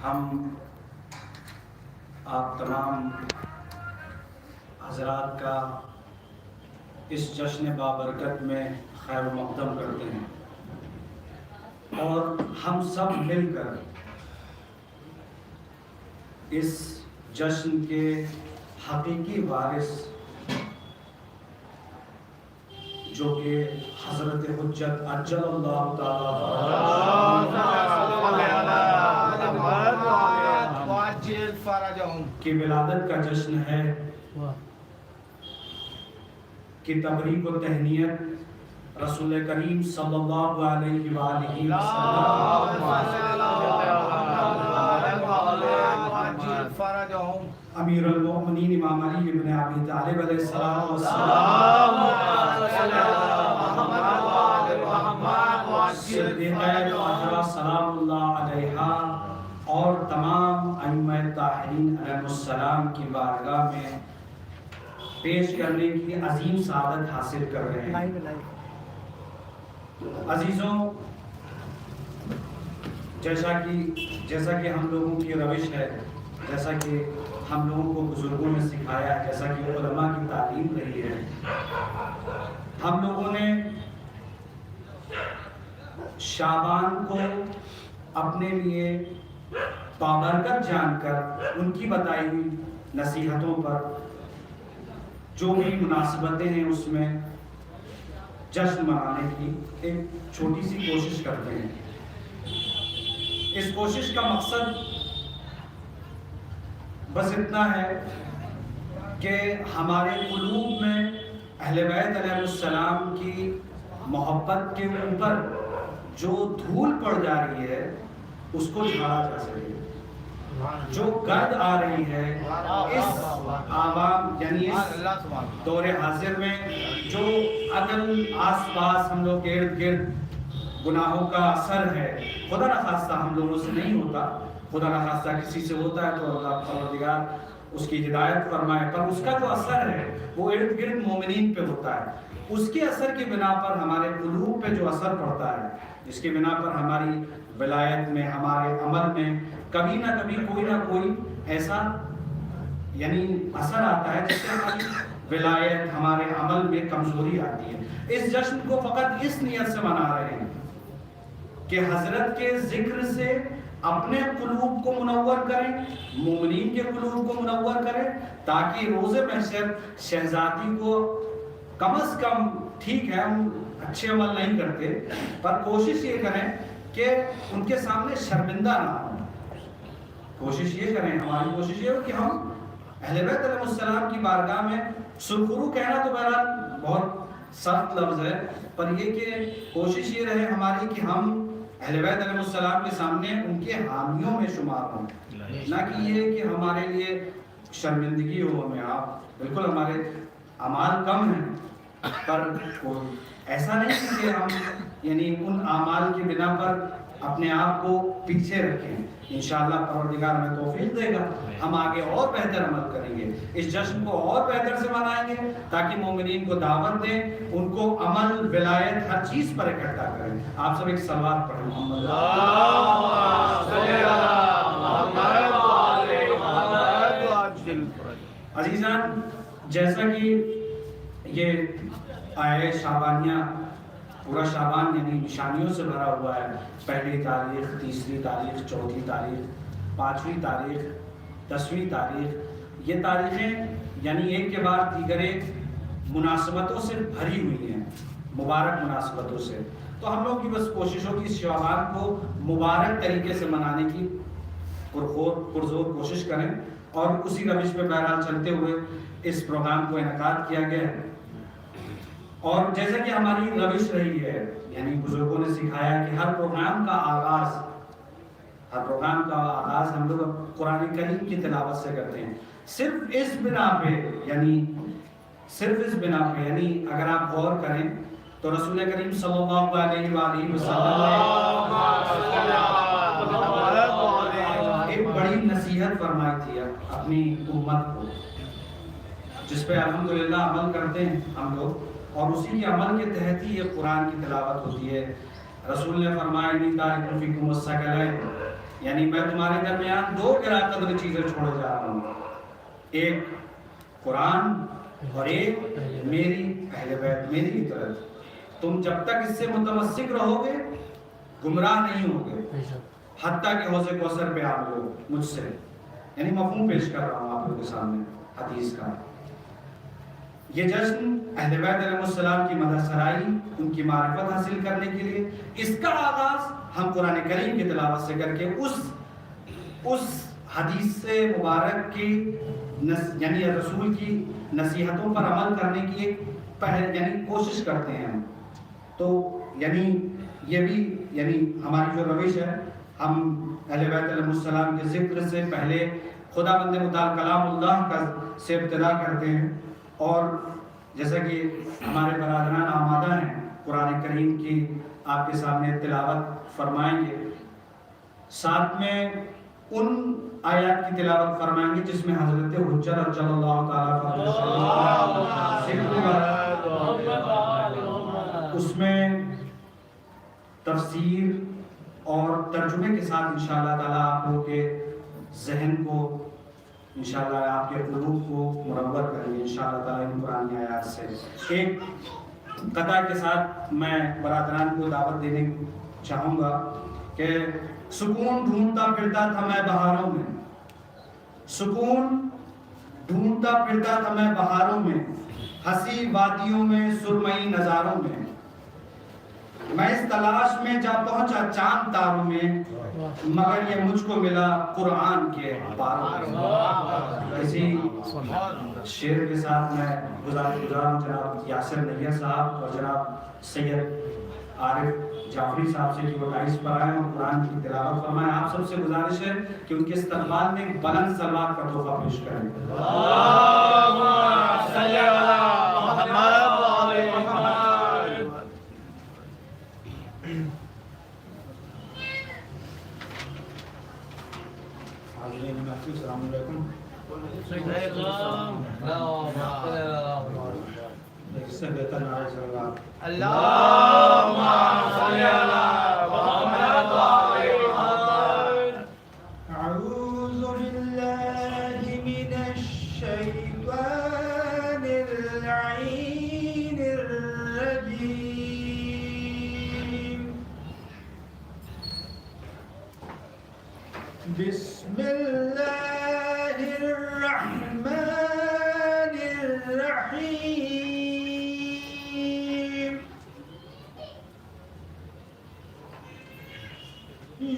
ہم آپ تمام حضرات کا اس جشن بابرکت میں خیر و مقدم کرتے ہیں، اور ہم سب مل کر اس جشن کے حقیقی وارث جو کہ حضرت حجت عجل اللہ تعالی کی ولادت کا جشن ہے، کی تبریک و تہنیت رسول کریم صلی اللہ علیہ وآلہ وسلم امیر المؤمنین امام علی ابن ابی طالب علیہ السلام صدیقہ طاہرہ سلام اللہ علیہا اور تمام ائمہ طاہرین علیہ السلام کی بارگاہ میں پیش کرنے کی عظیم سعادت حاصل کر رہے ہیں۔ عزیزوں، جیسا کہ ہم لوگوں کی روش ہے، جیسا کہ ہم لوگوں کو بزرگوں نے سکھایا ہے، جیسا کہ علماء کی تعلیم رہی ہے، ہم لوگوں نے شعبان کو اپنے لیے بابرکت جان کر ان کی بتائی ہوئی نصیحتوں پر جو بھی مناسبتیں ہیں اس میں جشن منانے کی ایک چھوٹی سی کوشش کرتے ہیں۔ اس کوشش کا مقصد بس اتنا ہے کہ ہمارے قلوب میں اہل بیت علیہ السلام کی محبت کے اوپر جو دھول پڑ جا رہی ہے اس کو جھاڑا جا سکے، جو گرد آ رہی ہے اس عوام یعنی اس دور حاضر میں جو عدل آس پاس ہم لوگ ارد گرد گناہوں کا اثر ہے، خدا نخواستہ ہم لوگوں سے نہیں ہوتا، خدا نخواستہ کسی سے ہوتا ہے تو اللہ پروردگار اس کی ہدایت فرمائے، پر اس کا جو اثر ہے وہ ارد گرد مومنین پہ ہوتا ہے۔ اس کے اثر کی بنا پر ہمارے قلوب پہ جو اثر پڑتا ہے، اس کی بنا پر ہماری ولایت میں، ہمارے عمل میں کبھی نہ کوئی ایسا یعنی اثر آتا ہے جس سے ہماری ولایت، ہمارے عمل میں کمزوری آتی ہے۔ اس جشن کو فقط اس نیت سے منا رہے ہیں کہ حضرت کے ذکر سے اپنے قلوب کو منور کریں، مومنین کے قلوب کو منور کریں، تاکہ روز محشر شہزادی کو کم از کم، ٹھیک ہے ہم اچھے عمل نہیں کرتے، پر کوشش یہ کریں کہ ان کے سامنے شرمندہ نہ ہوں۔ کوشش یہ کریں، ہماری کوشش یہ ہو کہ ہم اہل بیت علیہ السلام کی بارگاہ میں سرخرو کہنا تو بہرحال بہت سخت لفظ ہے، پر یہ کہ کوشش یہ رہے ہماری کہ ہم اہل بیت علیہ السلام کے سامنے ان کے حامیوں میں شمار ہوں، نہ کہ یہ کہ ہمارے لیے شرمندگی ہو ہمیں۔ آپ بالکل ہمارے اعمال کم ہیں، پر ایسا نہیں کہ ہم یعنی ان اعمال کی بنا پر اپنے آپ کو پیچھے رکھیں۔ انشاءاللہ پروردگار ہمیں توفیق دے گا، ہم آگے اور بہتر عمل کریں گے، اس جشن کو اور بہتر سے منائیں گے تاکہ مومنین کو دعوت دیں، ان کو عمل، ولایت، ہر چیز پر اکٹھا کریں۔ آپ سب ایک صلوات پڑھیں محمد عزیزان، جیسا کہ یہ آئے شعبانیہ، پورا شعبان یعنی نشانیوں سے بھرا ہوا ہے، پہلی تاریخ، تیسری تاریخ، چوتھی تاریخ، پانچویں تاریخ، 10ویں تاریخ، یہ تاریخیں یعنی ایک کے بعد دیگر ایک مناسبتوں سے بھری ہوئی ہیں، مبارک مناسبتوں سے۔ تو ہم لوگ کی بس کوشش ہو کہ اس شعبان کو مبارک طریقے سے منانے کی پرزور کوشش کریں، اور اسی روش پہ بہرحال چلتے ہوئے اس پروگرام کو انعقاد کیا گیا ہے۔ اور جیسا کہ ہماری روش رہی ہے، یعنی بزرگوں نے سکھایا کہ ہر پروگرام کا آغاز ہم لوگ قرآن کریم کی تلاوت سے کرتے ہیں، صرف اس بنا پہ یعنی اگر آپ غور کریں تو رسول کریم صلی اللہ علیہ وآلہ وسلم نے ایک بڑی نصیحت فرمائی تھی اپنی امت کو، جس پہ الحمدللہ عمل کرتے ہیں ہم لوگ، اور اسی کے عمل کے تحت ہی یہ قرآن کی تلاوت ہوتی ہے۔ رسول نے فرمایا انی تارک فیکم الثقلین، یعنی میں تمہارے درمیان دو گرا قدر چیزیں چھوڑے جا رہا ہوں، ایک قرآن اور ایک میری اہل بیت، میری کی طرف۔ تم جب تک اس سے متمسک رہو گے گمراہ نہیں ہوگے، حتیٰ کہ حوض کوثر پہ آپ لوگ مجھ سے، یعنی مفہوم پیش کر رہا ہوں آپ لوگوں کے سامنے حدیث کا۔ یہ جشن اہل بیت علیہ السلام کی مدح سرائی، ان کی معرفت حاصل کرنے کے لیے، اس کا آغاز ہم قرآن کریم کی تلاوت سے کر کے اس حدیث مبارک کی یعنی رسول کی نصیحتوں پر عمل کرنے کی ایک یعنی کوشش کرتے ہیں۔ تو یعنی یہ بھی یعنی ہماری جو روش ہے، ہم اہل بیت علیہ السلام کے ذکر سے پہلے خدا بند متعال کلام اللہ کا سے ابتدا کرتے ہیں، اور جیسا کہ ہمارے برادران آمادہ ہیں قرآن کریم کی آپ کے سامنے تلاوت فرمائیں گے، ساتھ میں ان آیات کی تلاوت فرمائیں گے جس میں حضرت حجت صلی اللہ تعالیٰ اس میں تفسیر اور ترجمے کے ساتھ انشاءاللہ تعالیٰ آپ لوگوں کے ذہن کو انشاءاللہ آپ کے قلوب کو منور کریں گے انشاءاللہ تعالیٰ ان قرآن آیات سے۔ ایک قطع کے ساتھ میں برادران کو دعوت دینے چاہوں گا کہ سکون ڈھونڈتا پھرتا تھا میں بہاروں میں، سکون ڈھونڈتا پھرتا تھا میں بہاروں میں، ہنسی وادیوں میں سرمئی نظاروں میں، میں اس تلاش میں جا پہنچا چاند تاروں میں، مگر یہ مجھ کو ملا قرآن کے پاروں میں۔ اسی شعر کے ساتھ میں گزاروں جناب یاسر نیہ صاحب اور جناب سید عارف جعفری صاحب سے کہ وہ ڈائس پر آئیں اور قرآن کی تلاوت فرمائیں۔ آپ سب سے گزارش ہے کہ ان کے استقبال میں بلند سلوات کا تحفہ پیش کریں۔ اللہم صلی علی محمد و آل محمد۔ السلام علیکم۔ اس سے بہتر نعرہ اللہ اللہم صلی علی محمد و آل محمد۔ اعوذ باللہ من الشیطان اللعین الرجیم۔ بسم اللہ الرحمن الرحیم۔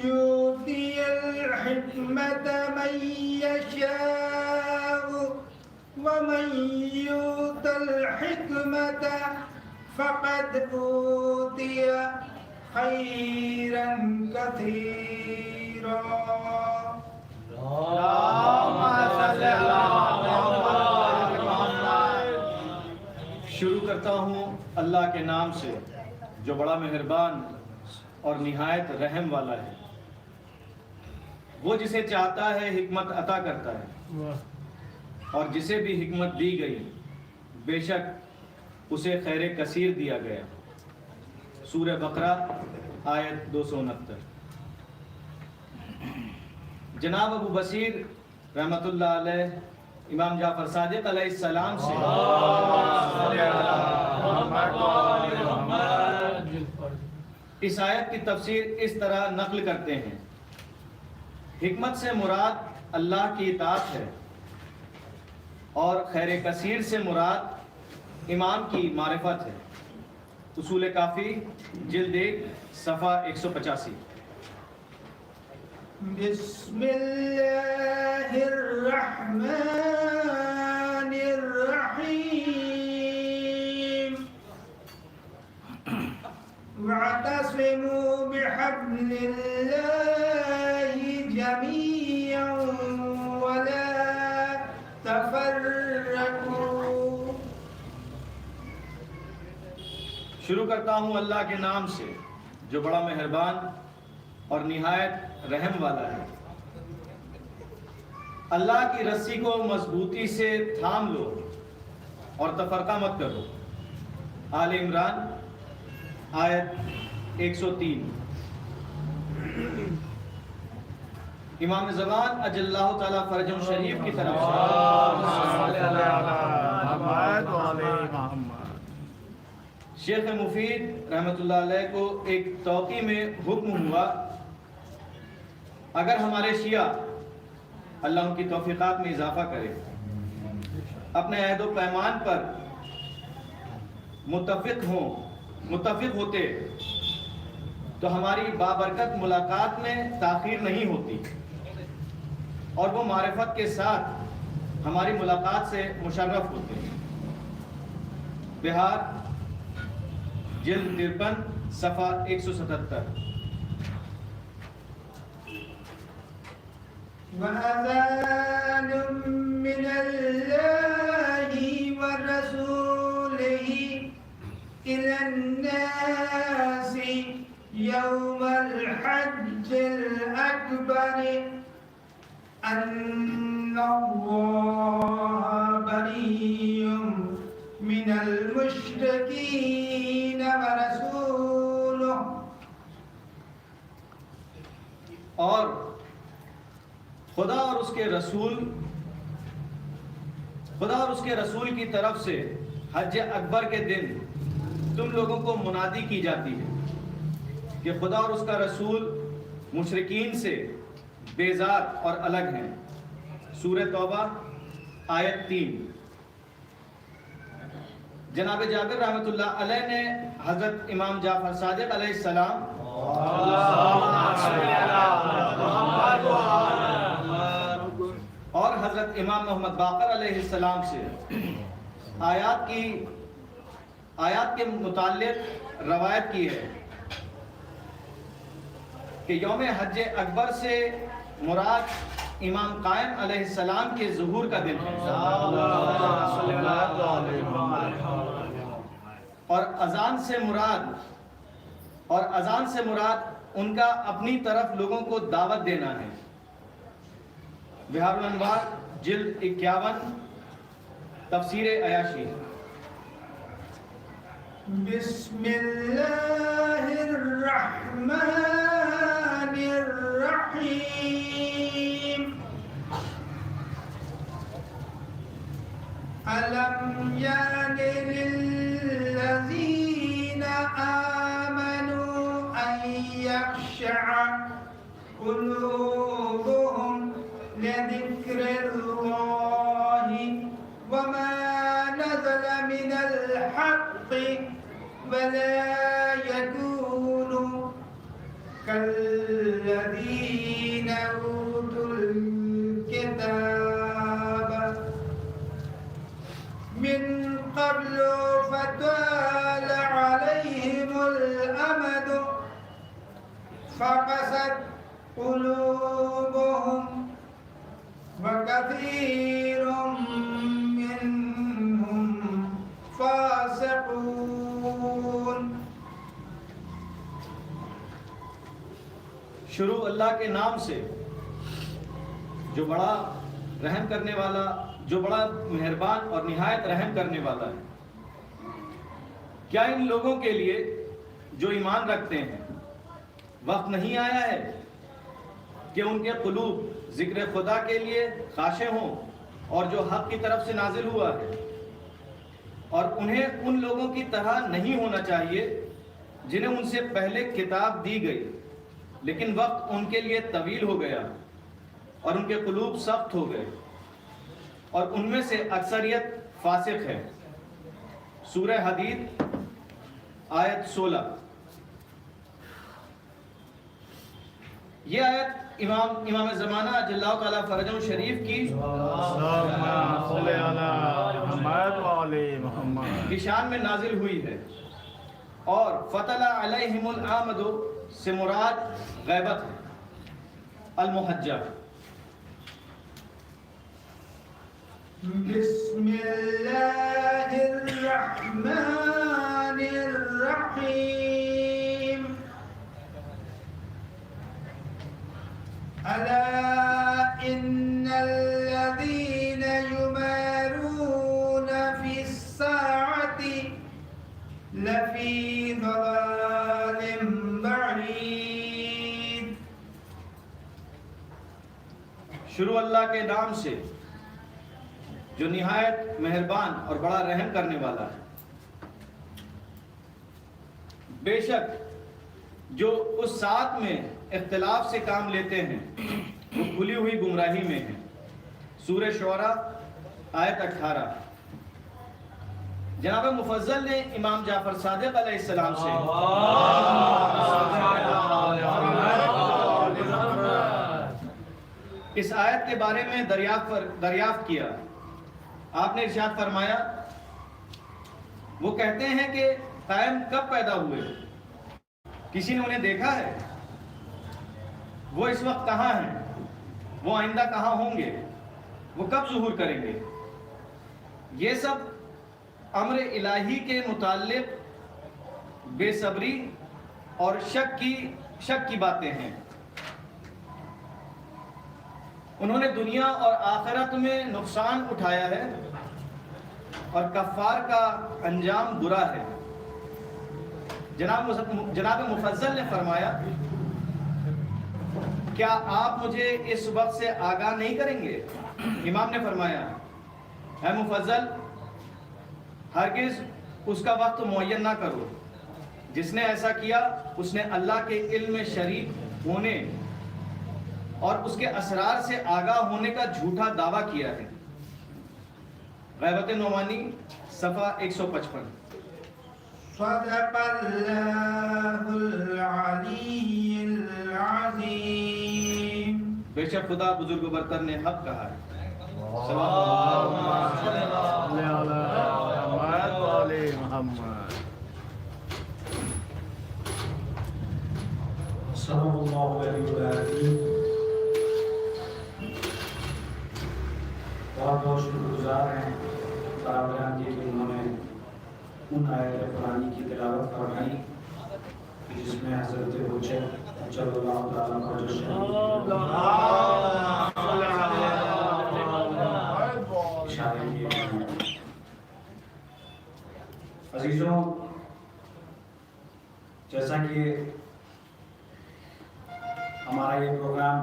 یؤتی الحکمت من یشاء ومن یؤت الحکمت فقد اوتی خیرا کثیرا۔ شروع کرتا ہوں اللہ کے نام سے جو بڑا مہربان اور نہایت رحم والا ہے۔ وہ جسے چاہتا ہے حکمت عطا کرتا ہے، اور جسے بھی حکمت دی گئی بے شک اسے خیر کثیر دیا گیا۔ سورہ بقرہ آیت 269۔ جناب ابو بصیر رحمت اللہ علیہ امام جعفر صادق علیہ السلام سے اس آیت کی تفسیر اس طرح نقل کرتے ہیں: حکمت سے مراد اللہ کی اطاعت ہے، اور خیر کثیر سے مراد امام کی معرفت ہے۔ اصول کافی جلد 1 صفحہ 185۔ بسم اللہ الرحمن الرحیم۔ واعتصموا بحبل اللہ جميعا ولا تفرقوا۔ شروع کرتا ہوں اللہ کے نام سے جو بڑا مہربان اور نہایت رحم والا ہے۔ اللہ کی رسی کو مضبوطی سے تھام لو اور تفرقہ مت کرو۔ آل عمران آیت 103۔ امام زمان اجل اللہ تعالیٰ فرجہ شریف کی طرف سے شیخ مفید رحمۃ اللہ علیہ کو ایک توقیع میں حکم ہوا، اگر ہمارے شیعہ، اللہ ان کی توفیقات میں اضافہ کرے، اپنے عہد و پیمان پر متفق ہوتے تو ہماری بابرکت ملاقات میں تاخیر نہیں ہوتی اور وہ معرفت کے ساتھ ہماری ملاقات سے مشرف ہوتے ہیں۔ بہار جلد 53 صفحہ 177۔ وَأَذَانٌ مِّنَ اللَّهِ وَرَسُولِهِ إِلَى النَّاسِ يَوْمَ الْحَجِّ الْأَكْبَرِ أَنَّ اللَّهَ بَرِيٌّ مِّنَ الْمُشْرِكِينَ وَرَسُولُهُ، اور خدا اور اس کے رسول کی طرف سے حج اکبر کے دن تم لوگوں کو منادی کی جاتی ہے کہ خدا اور اس کا رسول مشرکین سے بیزار اور الگ ہیں۔ سورہ توبہ آیت 3۔ جناب جابر رحمۃ اللہ علیہ نے حضرت امام جعفر صادق علیہ السلام اور حضرت امام محمد باقر علیہ السلام سے آیات کے متعلق روایت کی ہے کہ یوم حج اکبر سے مراد امام قائم علیہ السلام کے ظہور کا دن ہے، اور اذان سے مراد ان کا اپنی طرف لوگوں کو دعوت دینا ہے۔ بہار الانوار جلد 51 تفسیر عیاشی۔ بسم اللہ الرحمن الرحیم۔ أَلَمْ يَأْنِ لِلَّذِينَ آمَنُوا أَن يَخْشَعَ قُلُوبُهُمْ لِذِكْرِ اللَّهِ وَمَا نَزَلَ مِنَ الْحَقِّ وَلَا يَكُونُوا كَالَّذِينَ أُوتُوا الْكِتَابَ من قبل فطال عليهم الأمد فقست قلوبهم وكثير منهم فاسقون۔ شروع اللہ کے نام سے جو بڑا رحم کرنے والا، جو بڑا مہربان اور نہایت رحم کرنے والا ہے۔ کیا ان لوگوں کے لیے جو ایمان رکھتے ہیں وقت نہیں آیا ہے کہ ان کے قلوب ذکر خدا کے لیے خاشع ہوں، اور جو حق کی طرف سے نازل ہوا ہے؟ اور انہیں ان لوگوں کی طرح نہیں ہونا چاہیے جنہیں ان سے پہلے کتاب دی گئی، لیکن وقت ان کے لیے طویل ہو گیا اور ان کے قلوب سخت ہو گئے، اور ان میں سے اکثریت فاسق ہے۔ سورہ حدید آیت 16۔ یہ آیت امام زمانہ اجل اللہ تعالیٰ فرجہ شریف کی شان میں نازل ہوئی ہے، اور فطل علیہم الآمد سے مراد غیبت ہے، المحجہ۔ بسم اللہ الرحمن الرحیم۔ ألا إن الذين يمارون في الساعة لفي ضلال بعيد۔ شروع اللہ کے نام سے جو نہایت مہربان اور بڑا رحم کرنے والا ہے۔ بے شک جو اس ساتھ میں اختلاف سے کام لیتے ہیں وہ کھلی ہوئی گمراہی میں ہیں۔ سورہ شعراء آیت 18۔ جناب مفضل نے امام جعفر صادق علیہ السلام سے اس آیت کے بارے میں دریافت کیا۔ آپ نے ارشاد فرمایا، وہ کہتے ہیں کہ قائم کب پیدا ہوئے؟ کسی نے انہیں دیکھا ہے؟ وہ اس وقت کہاں ہیں؟ وہ آئندہ کہاں ہوں گے؟ وہ کب ظہور کریں گے؟ یہ سب امر الہی کے متعلق بے صبری اور شک کی باتیں ہیں۔ انہوں نے دنیا اور آخرت میں نقصان اٹھایا ہے اور کفار کا انجام برا ہے۔ جناب مفضل نے فرمایا، کیا آپ مجھے اس وقت سے آگاہ نہیں کریں گے؟ امام نے فرمایا، اے مفضل، ہرگز اس کا وقت معین نہ کرو۔ جس نے ایسا کیا اس نے اللہ کے علم میں شریک ہونے اور اس کے اسرار سے آگاہ ہونے کا جھوٹا دعویٰ کیا ہے۔ غیبت نعمانی صفحہ 155۔ صدق اللہ العلی العظیم۔ بے شک خدا بزرگ و برتر نے حق کہا ہے۔ صلی اللہ علیہ وسلم۔ بہت بہت شکر گزار ہیں برادران کے کہ انہوں نے ان آیت قرآنی کی تلاوت فرمائی جس میں حضرت حجت صلی اللہ تعالیٰ کا جشن اشارے کیے ہیں۔ عزیزوں، جیسا کہ ہمارا یہ پروگرام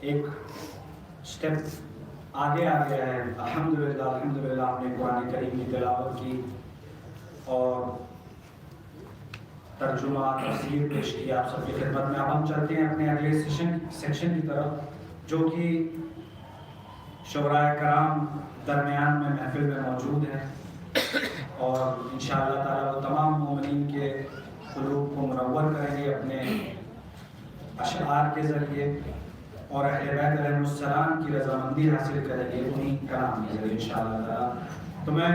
ایک سٹیپ آگے آ گیا ہے، الحمدللہ آپ نے قرآن کریم کی تلاوت کی اور ترجمہ تفسیر پیش کی آپ سب کی خدمت میں۔ اب ہم چلتے ہیں اپنے اگلے سیکشن کی طرف، جو کہ شعراء کرام درمیان میں محفل میں موجود ہیں، اور انشاءاللہ تعالیٰ وہ تمام مومنین کے قلوب کو منور کریں گے اپنے اشعار کے ذریعے، اور اہل بیت علیہ السلام کی رضامندی حاصل کریں گے انہیں کلام کے ذریعے انشاءاللہ تعالیٰ۔ تو میں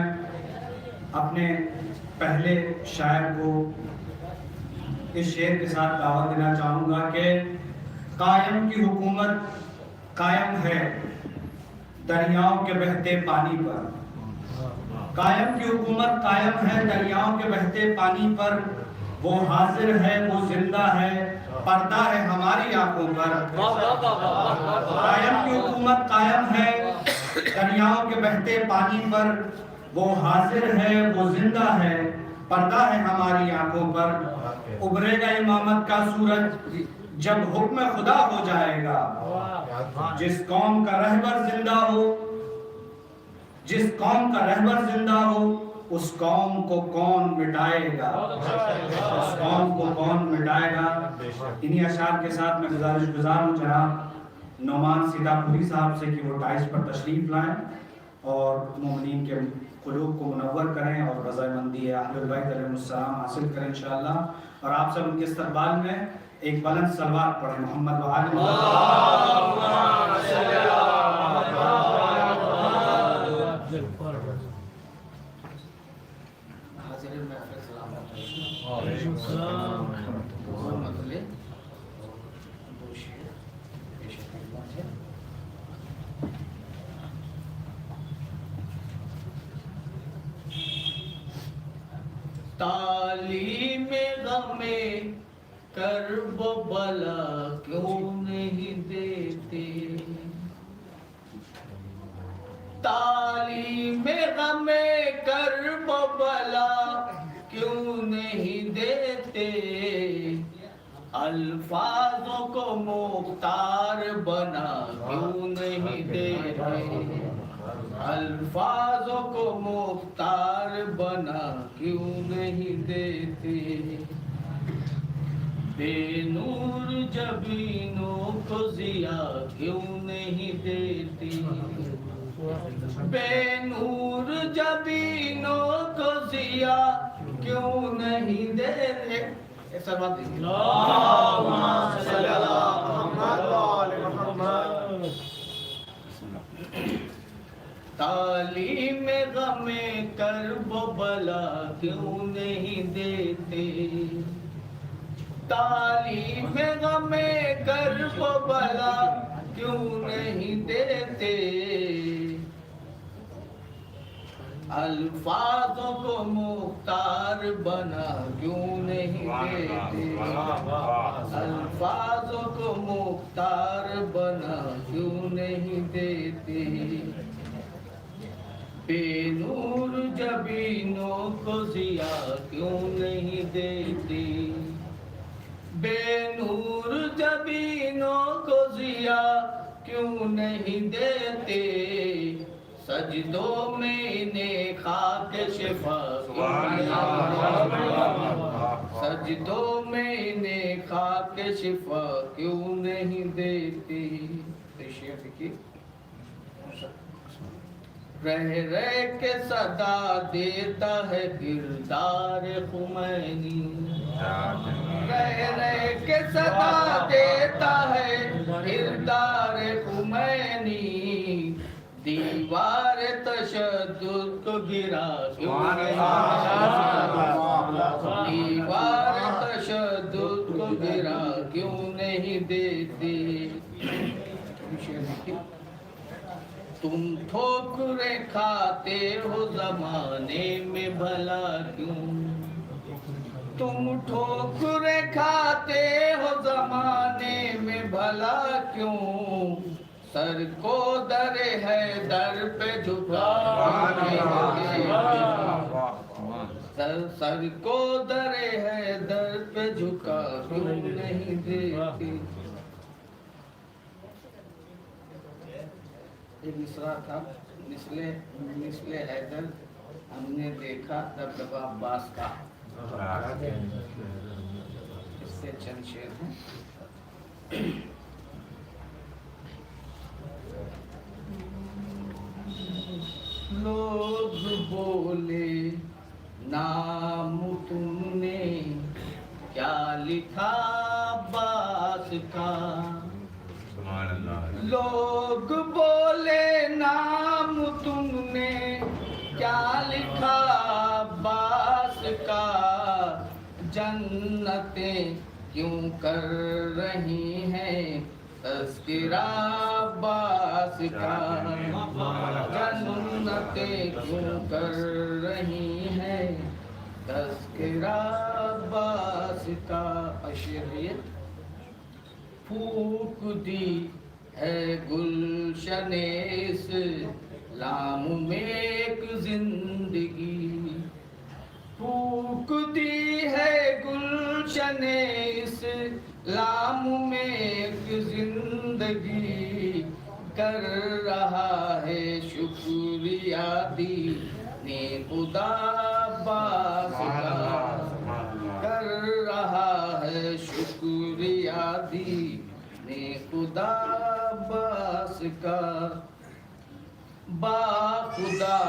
اپنے پہلے شاعر کو اس شعر کے ساتھ دعوت دینا چاہوں گا کہ قائم کی حکومت قائم ہے دریاؤں کے بہتے پانی پر، قائم کی حکومت قائم ہے دریاؤں کے بہتے پانی پر، وہ حاضر ہے وہ زندہ ہے پردہ ہے ہماری آنکھوں پر۔ قائم کی حکومت قائم ہے دریاؤں کے بہتے پانی پر، وہ حاضر ہے وہ زندہ ہے پردہ ہے ہماری آنکھوں پر۔ ابھرے گا امامت کا سورج جب حکم خدا ہو جائے گا، جس قوم کا رہبر زندہ ہو، جس قوم کا رہبر زندہ ہو، اس قوم کو کون مٹائے گا، اس قوم کو کون مٹائے گا۔ انہی اشعار کے ساتھ میں گزارش گزار ہوں جناب نعمان سیتاپوری صاحب سے کہ وہ ٹائز پر تشریف لائیں اور مومنین کے قلوب کو منور کریں اور رضامندی اہل بیت علیہ السلام حاصل کریں انشاءاللہ، اور آپ سب ان کے استقبال میں ایک بلند صلوات پڑھیں محمد و آل محمد۔ تعلیم غم کرب و بلا کیوں نہیں دیتے، تعلیم غم کرب و بلا کیوں نہیں دیتے، الفاظوں کو مختار بنا کیوں نہیں دیتے الفاظوں کو مختار بنا کیوں نہیں دیتے بے نور جبینوں کو ضیا کیوں نہیں دیتے بے نور جبینوں کو ضیا کیوں نہیں دیتے ایسا بات تعلیم غم کرب و بلا کیوں نہیں دیتے تعلیم غم کرب و بلا کیوں نہیں دیتے الفاظوں کو مختار بنا کیوں نہیں دیتے الفاظوں کو مختار بنا کیوں نہیں دیتے بے نور جبینوں کو ضیا کیوں نہیں دیتے بے نور جبینوں کو ضیا کیوں نہیں دیتے سجدوں میں انہیں خاک شفا سجدوں میں انہیں خاک شفا کیوں نہیں دیتے رہ رہ کے صدا دیتا ہے کردار خمینی رہ رہ کے صدا دیتا ہے کردار خمینی دیوار تشدد کو گرا کیوں دیوار تشدد کو گرا کیوں نہیں دیتے تم ٹھوکریں کھاتے ہو زمانے میں بھلا کیوں تم ٹھوکریں کھاتے ہو زمانے میں بھلا کیوں سر کو در ہے در پہ جھکا سر کو در ہے در پہ جھکا کیوں نہیں دیتے ایک مصرع تھا مثل حیدر ہم نے دیکھا دبدبہ عباس کا اس سے چند شعر ہیں لوگ بولے نام تم نے کیا لکھا عباس کا لوگ بولے نام تم نے کیا لکھا عباس کا جنتیں کیوں کر رہی ہیں تذکرہ عباس کا جنتیں کیوں کر رہی ہیں تذکرہ عباس کا اشریت پھونک دی ہے گلشن اسلام میں ایک زندگی پھونک دی ہے گلشن اسلام میں ایک زندگی کر رہا ہے شکریہ دین خدا عباس کا کر رہا ہے شکریہ دین خدا عباس کا با خدا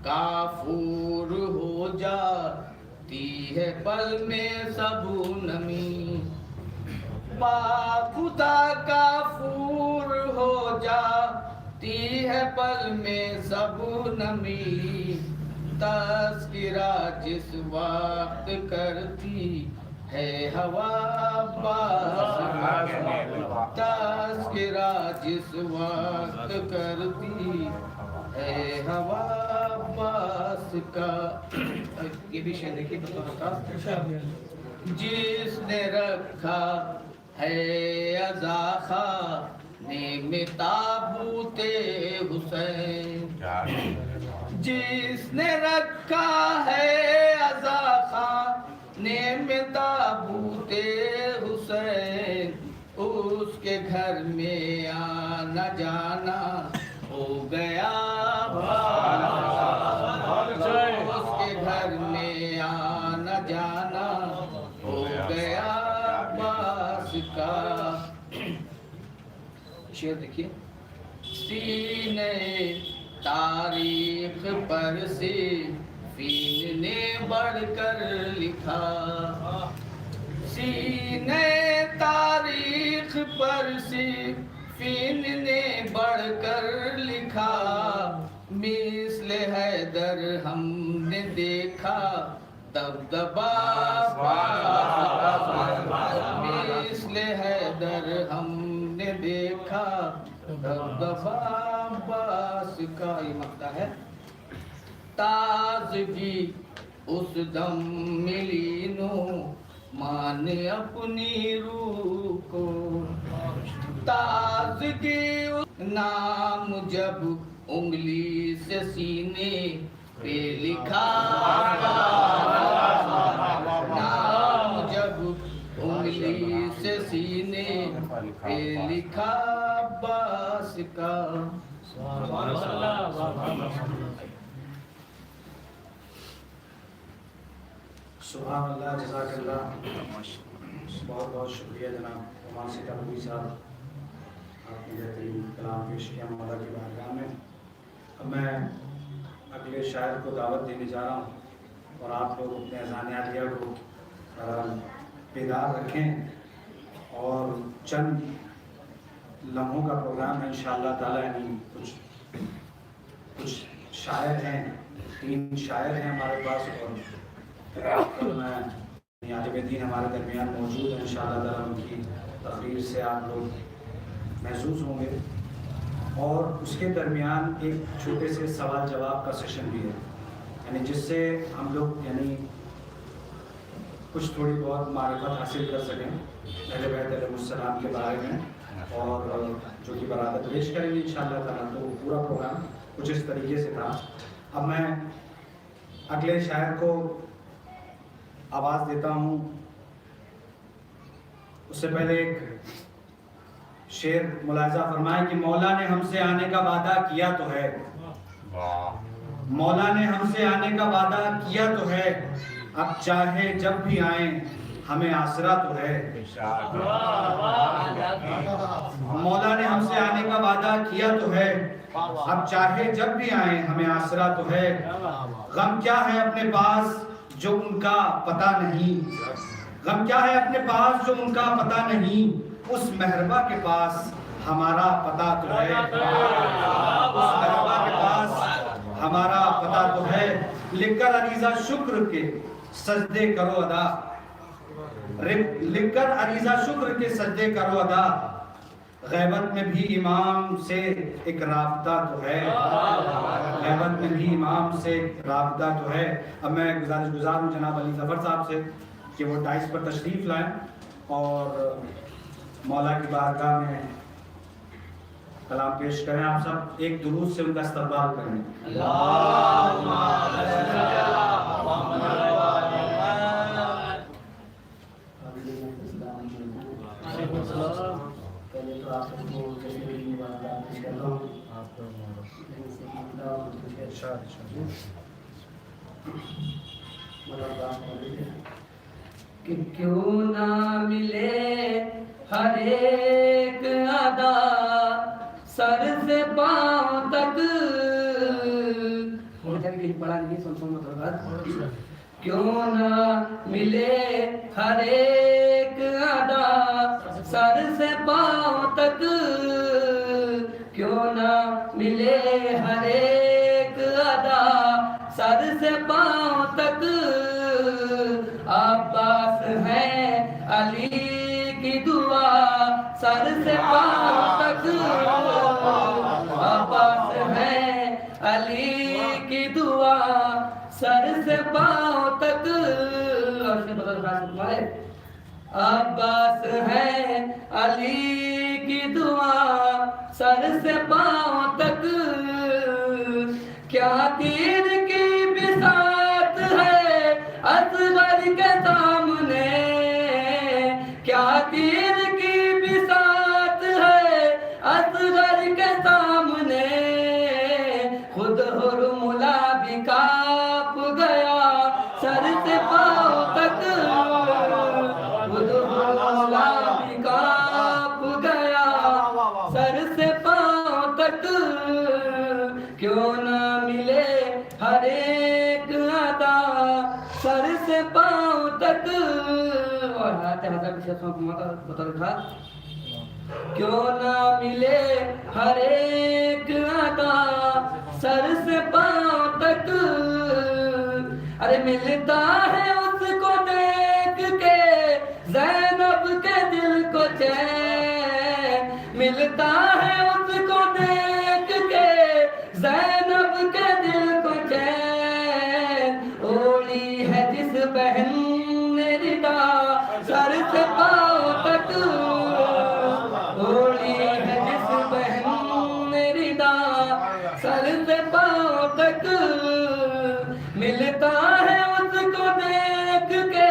کافور ہو جاتی ہے پل میں سب نمی با خدا کافور ہو جاتی ہے پل میں سب نمی تذکرہ جس وقت کرتی ہے ہوا عباس کا تذکرہ جس وقت کرتی ہے ہوا عباس کا یہ بھی شعر دیکھیے جس نے رکھا ہے عزاخانے میں تابوت حسین جس نے رکھا ہے عزاخانے نے میں تابوت حسین اس کے گھر میں آنا جانا ہو گیا اس کے گھر میں آنا جانا ہو گیا عباس کا. شعر دیکھیے. سینے تاریخ پر سے فین نے بڑھ کر لکھا. سینے تاریخ پر سے فین نے بڑھ کر لکھا. مثل حیدر ہم نے دیکھا دبدبا مثل حیدر ہم نے دیکھا دبدبا عباس کا. یہ مقطع ہے. تازگی اس دم ملی نو مان اپنی روح کو. تازگی نام جب انگلی سے سینے پہ لکھا نام جب انگلی سے سینے پہ لکھا عباس کا. سبحان اللہ. جزاک اللہ. بہت بہت شکریہ جناب عمان سیتابوی صاحب, آپ نے بہترین کلام پیش کیا مولا کی بارگاہ میں. اب میں اگلے شاعر کو دعوت دینے جا رہا ہوں اور آپ لوگ اپنے اذان عالیہ کو بیدار رکھیں اور چند لمحوں کا پروگرام ہے انشاءاللہ تعالیٰ. یعنی کچھ شاعر ہیں, 3 شاعر ہیں ہمارے پاس اور عالم دین ہمارے درمیان موجود ہیں. انشاءاللہ تعالیٰ ان کی تقریر سے آپ لوگ محظوظ ہوں گے اور اس کے درمیان ایک چھوٹے سے سوال جواب کا سیشن بھی ہے, یعنی جس سے ہم لوگ یعنی کچھ تھوڑی بہت معرفت حاصل کر سکیں اہل بیت علیہ السلام کے بارے میں اور جو کہ برادر پیش کریں گے انشاءاللہ تعالیٰ. تو پورا پروگرام کچھ اس طریقے سے تھا. اب میں اگلے شاعر کو آواز دیتا ہوں. اس سے پہلے ایک شعر ملاحظہ فرمائیں کہ مولا نے ہم سے آنے کا وعدہ کیا تو ہے, مولا نے ہم سے آنے کا وعدہ کیا تو ہے, اب چاہے جب بھی آئیں ہمیں آسرا تو ہے. مولا نے ہم سے آنے کا وعدہ کیا تو ہے, اب چاہے جب بھی آئیں ہمیں آسرا تو ہے. غم کیا ہے اپنے پاس جو ان کا پتہ نہیں, غم کیا ہے اپنے پاس جو ان کا پتہ نہیں, اس مہربا کے پاس ہمارا پتہ تو ہے. اس مہربا کے پاس ہمارا پتہ تو ہے. لکھ کر عریضہ شکر کے سجدے کرو ادا, لکھ کر عریضہ شکر کے سجدے کرو ادا. غیبت میں بھی امام سے ایک رابطہ تو ہے, غیبت میں بھی امام سے ایک رابطہ تو ہے. اب میں گزار ہوں جناب علی ظفر صاحب سے کہ وہ ڈائس پر تشریف لائیں اور مولا کی بارگاہ میں کلام پیش کریں. آپ سب ایک درود سے ان کا استقبال کریں. کہ کیوں نہ ملے ہر ایک ادا سر سے پاؤں تک, کیوں نہ ملے ہر ایک ادا سر سے پاؤں تک, کیوں نہ ملے ہر ایک ادا سر سے پاؤں تک. عباس ہے علی کی دعا سر سے پاؤں تک, عباس ہے علی کی دعا سر سے پاؤں تک. عباس ہے علی کی دعا سر سے پاؤں تک. کیا تیر کی بساط ہے اصغر کے سامنے کیا تیر کی بساط ہے اصغر کے سامنے خود حرملہ بھی کانپ گیا سر سے پاؤں تک خود حرملہ بھی کانپ گیا سر سے پاؤں تک کیوں نہ ملے ہر ایک ادا سر سے پاؤں تک اور بتا رکھا کیوں نہ ملے ہر ایک ادا سر سے پاؤں تک ارے ملتا ہے اس کو دیکھ کے زینب کے دل کو چین ملتا ہے اس کو دیکھ کے زینب کے دل کو چین اوڑی ہے جس بہن نے ردا سر سے پاؤں تک اوڑی ہے جس بہن نے ردا سر سے پاؤں تک ملتا ہے اس کو دیکھ کے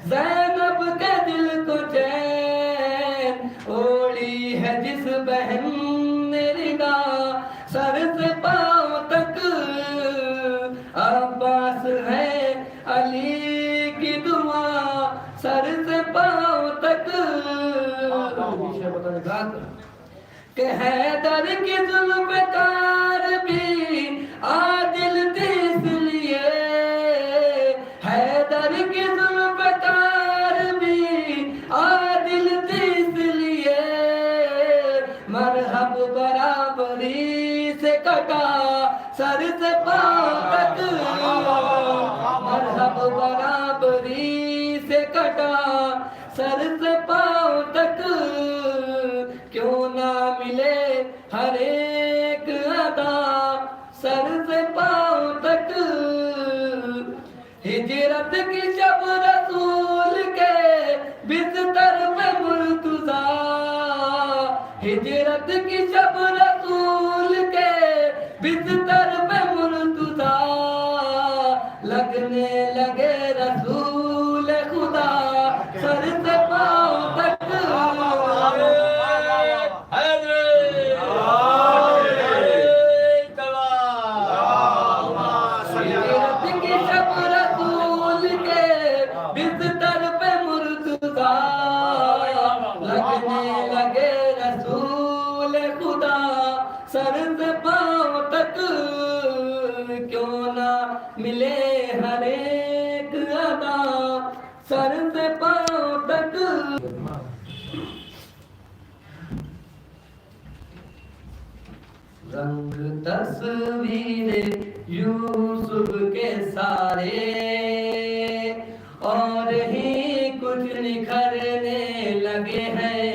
زینب کے دل کو چین اوڑی ہے جس بہن نے ردا سر سے پاؤں تک عباس ہے علی کی دعا سر سے پاؤں تک کہ حیدر کی ذوالفقار بھی عادل تھی اس لیے حیدر کی ذوالفقار بھی عادل تھی اس لیے مرحب برابری سے کٹا سر سے پاؤں تک مرحب برابری سے کٹا سر سے پاؤں تک کیوں نہ ملے ہر ایک ادا سر سے پاؤں تک ہجرت کی جب رسول کے بستر پہ مرتضیٰ ہجرت کی جب رسول کے بستر پہ مرتضیٰ لگنے لگے رسول خدا سر سے پاؤں تک سر سے پاؤں تک کیوں نہ ملے ہر ایک ادا سر سے پاؤں تک رنگ تصویر یوسف کے سارے اور ہی کچھ نکھرنے لگے ہیں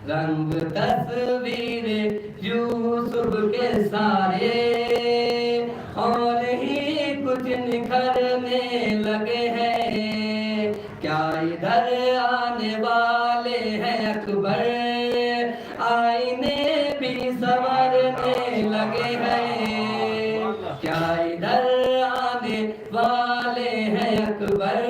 رنگ تصویر یوسف کے سارے اور ہی کچھ نکھرنے لگے ہیں کیا ادھر آنے والے ہیں اکبر آئینے بھی سنورنے لگے ہیں کیا ادھر آنے والے ہیں اکبر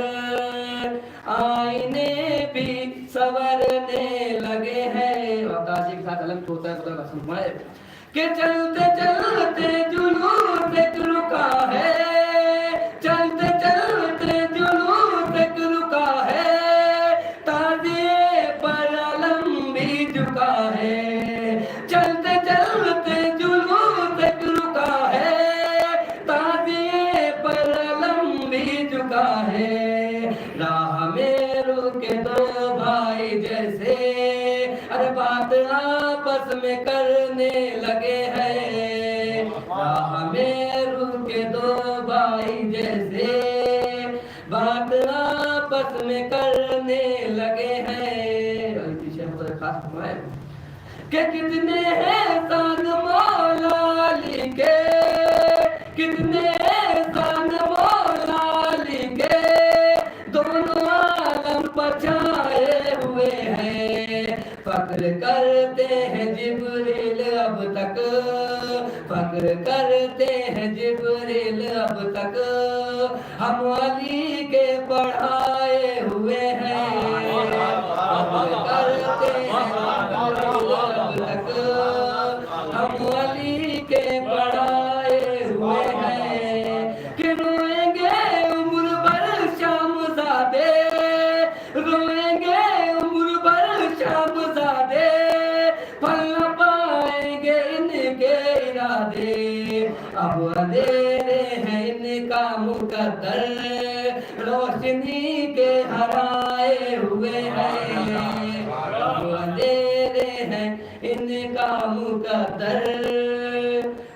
آئینے بھی سنورنے لگے ہیں اور تاجی کے ساتھ علم چھوتا ہے خدا کا سنمائے کہ چلتے چلتے جلوس ایک رکا ہے چلتے چلتے جلوس ایک رکا ہے تازیے پر علم بھی جھکا ہے چلتے چلتے جلوس ایک رکا ہے تازیے پر علم بھی جھکا ہے راہ میں رکے دو بھائی جیسے ارے بات آپس میں کرنے لگے ہیں راہ میں رکے دو بھائی جیسے بات آپس میں کرنے لگے ہیں پیچھے خاص فرمائے کہ کتنے احسان مولا علی کے کتنے احسان مولا علی کے دونوں عالم پر چھائے ہوئے ہیں فخر کرتے ہیں جبریل اب تک، فخر کرتے ہیں جبریل اب تک، ہم علی کے پڑھائے ہوئے ہیں، فخر کرتے ہیں جبریل اب تک، ہم علی کے پڑھائے ہوئے ہیں، کہ روئیں گے عمر بھر شامزادے، روئیں گے عمر بھر شامزادے، پھل نہ پائیں گے ان کے ارادے، اب اندھیرے ہیں ان کا مقدر، روشنی کے ہرائے ہوئے ہیں، اب اندھیرے ہیں ان کا مقدر،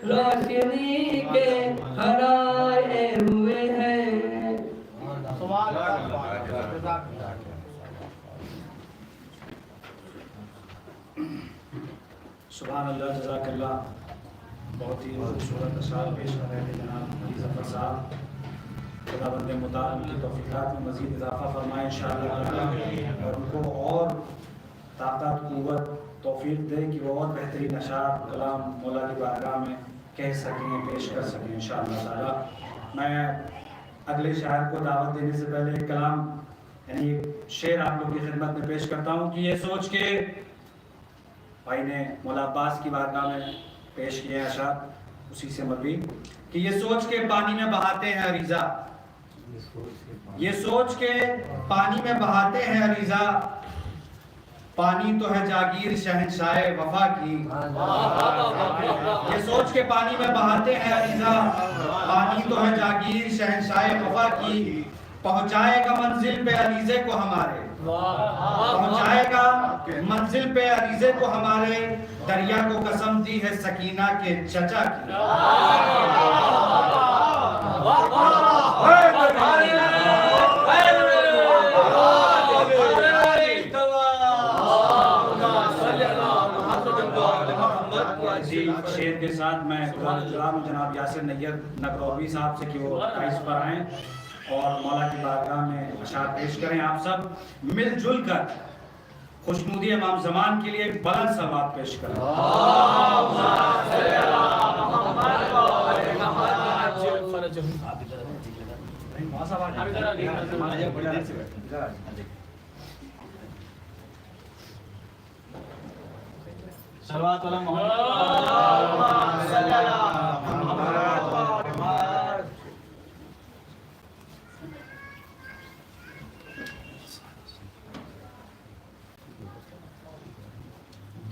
روشنی کے ہرائے ہوئے ہیں۔ سبحان اللہ، جزاک اللہ۔ بہت ہی خوبصورت اشعار پیش کر رہے تھے جناب علی ظفر صاحب۔ خداوند متعال کی توفیقات میں مزید اضافہ فرمائے انشاءاللہ، اور ان کو اور طاقت، قوت، توفیق دے کہ وہ اور بہترین اشعار کلام مولا کی بارگاہ میں کہہ سکیں، پیش کر سکیں انشاءاللہ تعالی۔ میں اگلے شاعر کو دعوت دینے سے پہلے ایک کلام یعنی شعر آپ لوگ کی خدمت میں پیش کرتا ہوں کہ یہ سوچ کے بھائی نے مولا عباس کی بارگاہ میں پیش کیے ہیں اشعار، اسی سے مروی کہ یہ سوچ کے پانی میں بہاتے ہیں عریضہ، یہ سوچ کے پانی میں بہاتے ہیں عریضہ، پانی تو ہے جاگیر شہنشاہ وفا کی، یہ سوچ کے پانی میں بہاتے ہیں عریضہ، پانی تو ہے جاگیر شہنشاہ وفا کی، پہنچائے گا منزل پہ عریضے کو ہمارے، پہنچائے گا منزل پہ عریضے کو ہمارے، دریا کو قسم دی ہے سکینہ کے چچا کی۔ شعر کے ساتھ میں جناب یاسر نیر نگروی صاحب سے کہ وہ اس پر آئیں اور مولا کی بارگاہ میں اشعار پیش کریں۔ آپ سب مل جل کر خوشنودی امام زمان کے لیے ایک بلند سماعت پیش کریں۔ صلوات علی محمد۔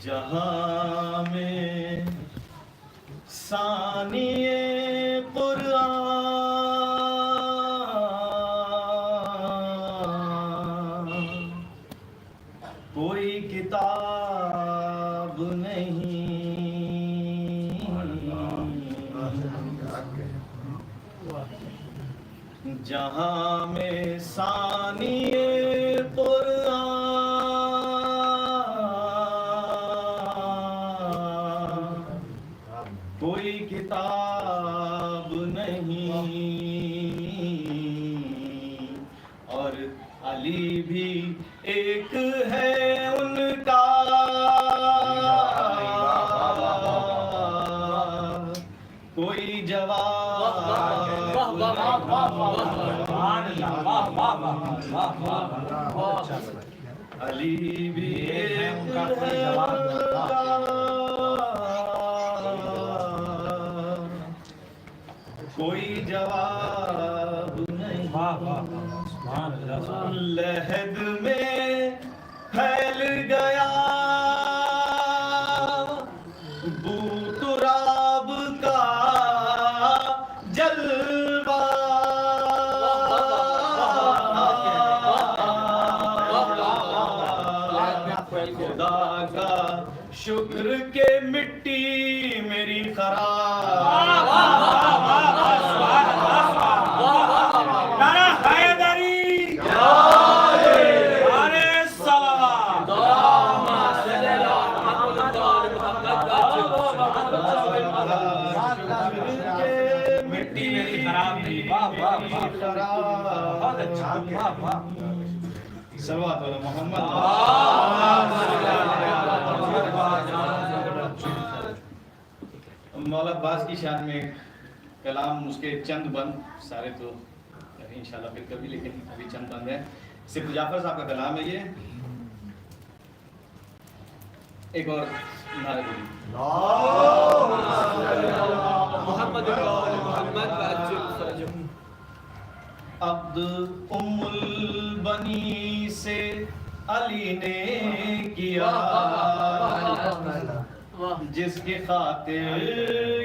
جہاں میں ثانی قرآن کوئی کتاب نہیں، جہاں میں ثانی قرآن کوئی کتاب نہیں، اور علی بھی ایک ہے ان کا، کوئی جواب علی بھی ایک ہے ان کا، کوئی جواب نہیں، لحد میں پھیل گیا بو تراب کا جلوہ، خدا کا شکر کے مٹی میری خراب، مٹی میری خراب نہیں، بہت اچھا، صلوات علی محمد۔ مولا عباس کی شان میں کلام اس کے چند بند، سارے تو انشاءاللہ پھر کبھی، لیکن ابھی چند بند ہے. صرف جعفر صاحب کا کلام ہے یہ. ایک اور نعرہ بولی محمد عبد ام البنی سے علی نے کیا، جس کی خاطر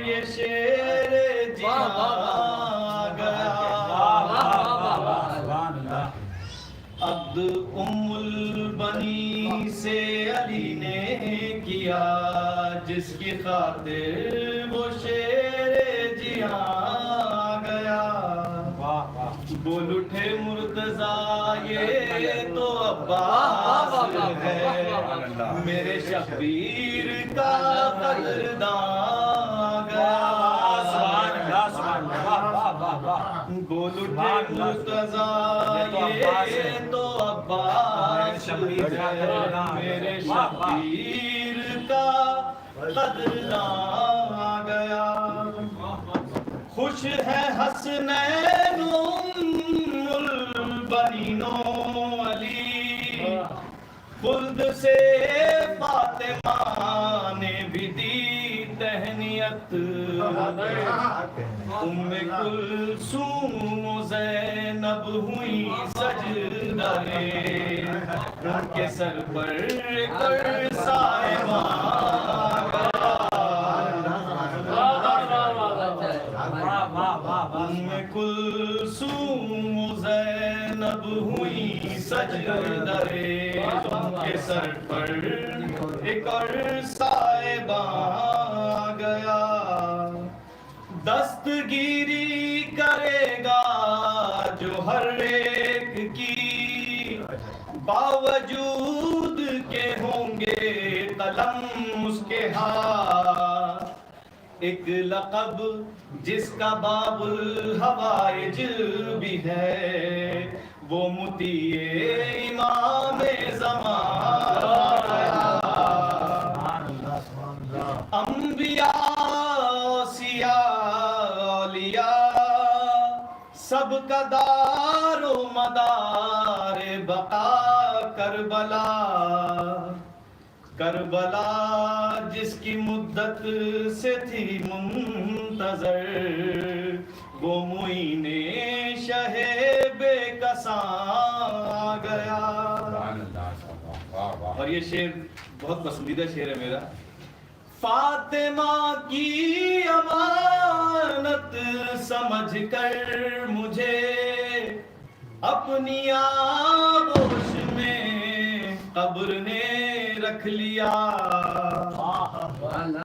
یہ شیر جہاں گیا. عبد ام البنی سے علی نے کیا، جس کی خاطر وہ شیر جہاں گیا. بول اٹھے مرتضیٰ یہ تو عباس ہے، میرے شبیر کا قدردان گیا. بول اٹھے مرتضیٰ یہ تو عباس ہے، میرے شبیر کا قدردان گیا. خوش ہے حسنین ام البنین علی، خلد سے فاطمہ نے بھی دی تہنیت. ام کلثوم و زینب ہوئی سجدہ، ان کے سر پر کر صاحبان. ام کلثوم و زینب ہوئی سجدہ، ان کے سر پر ایک اور صاحبان گیا. دستگیری کرے گا جو ہر ایک کی، باوجود کے ہوں گے قلم اس کے ہاتھ. ایک لقب جس کا باب الحوائج بھی ہے، وہ مطیع امام زمان. انبیاء اولیاء سب کا دار و مدار بقا کربلا. کربلا جس کی مدت سے تھی منتظر، وہ معین شہ بے کساں گیا. اور یہ شعر بہت پسندیدہ شعر ہے میرا. فاطمہ کی امانت سمجھ کر مجھے اپنی آغوش میں قبر نے رکھ لیا.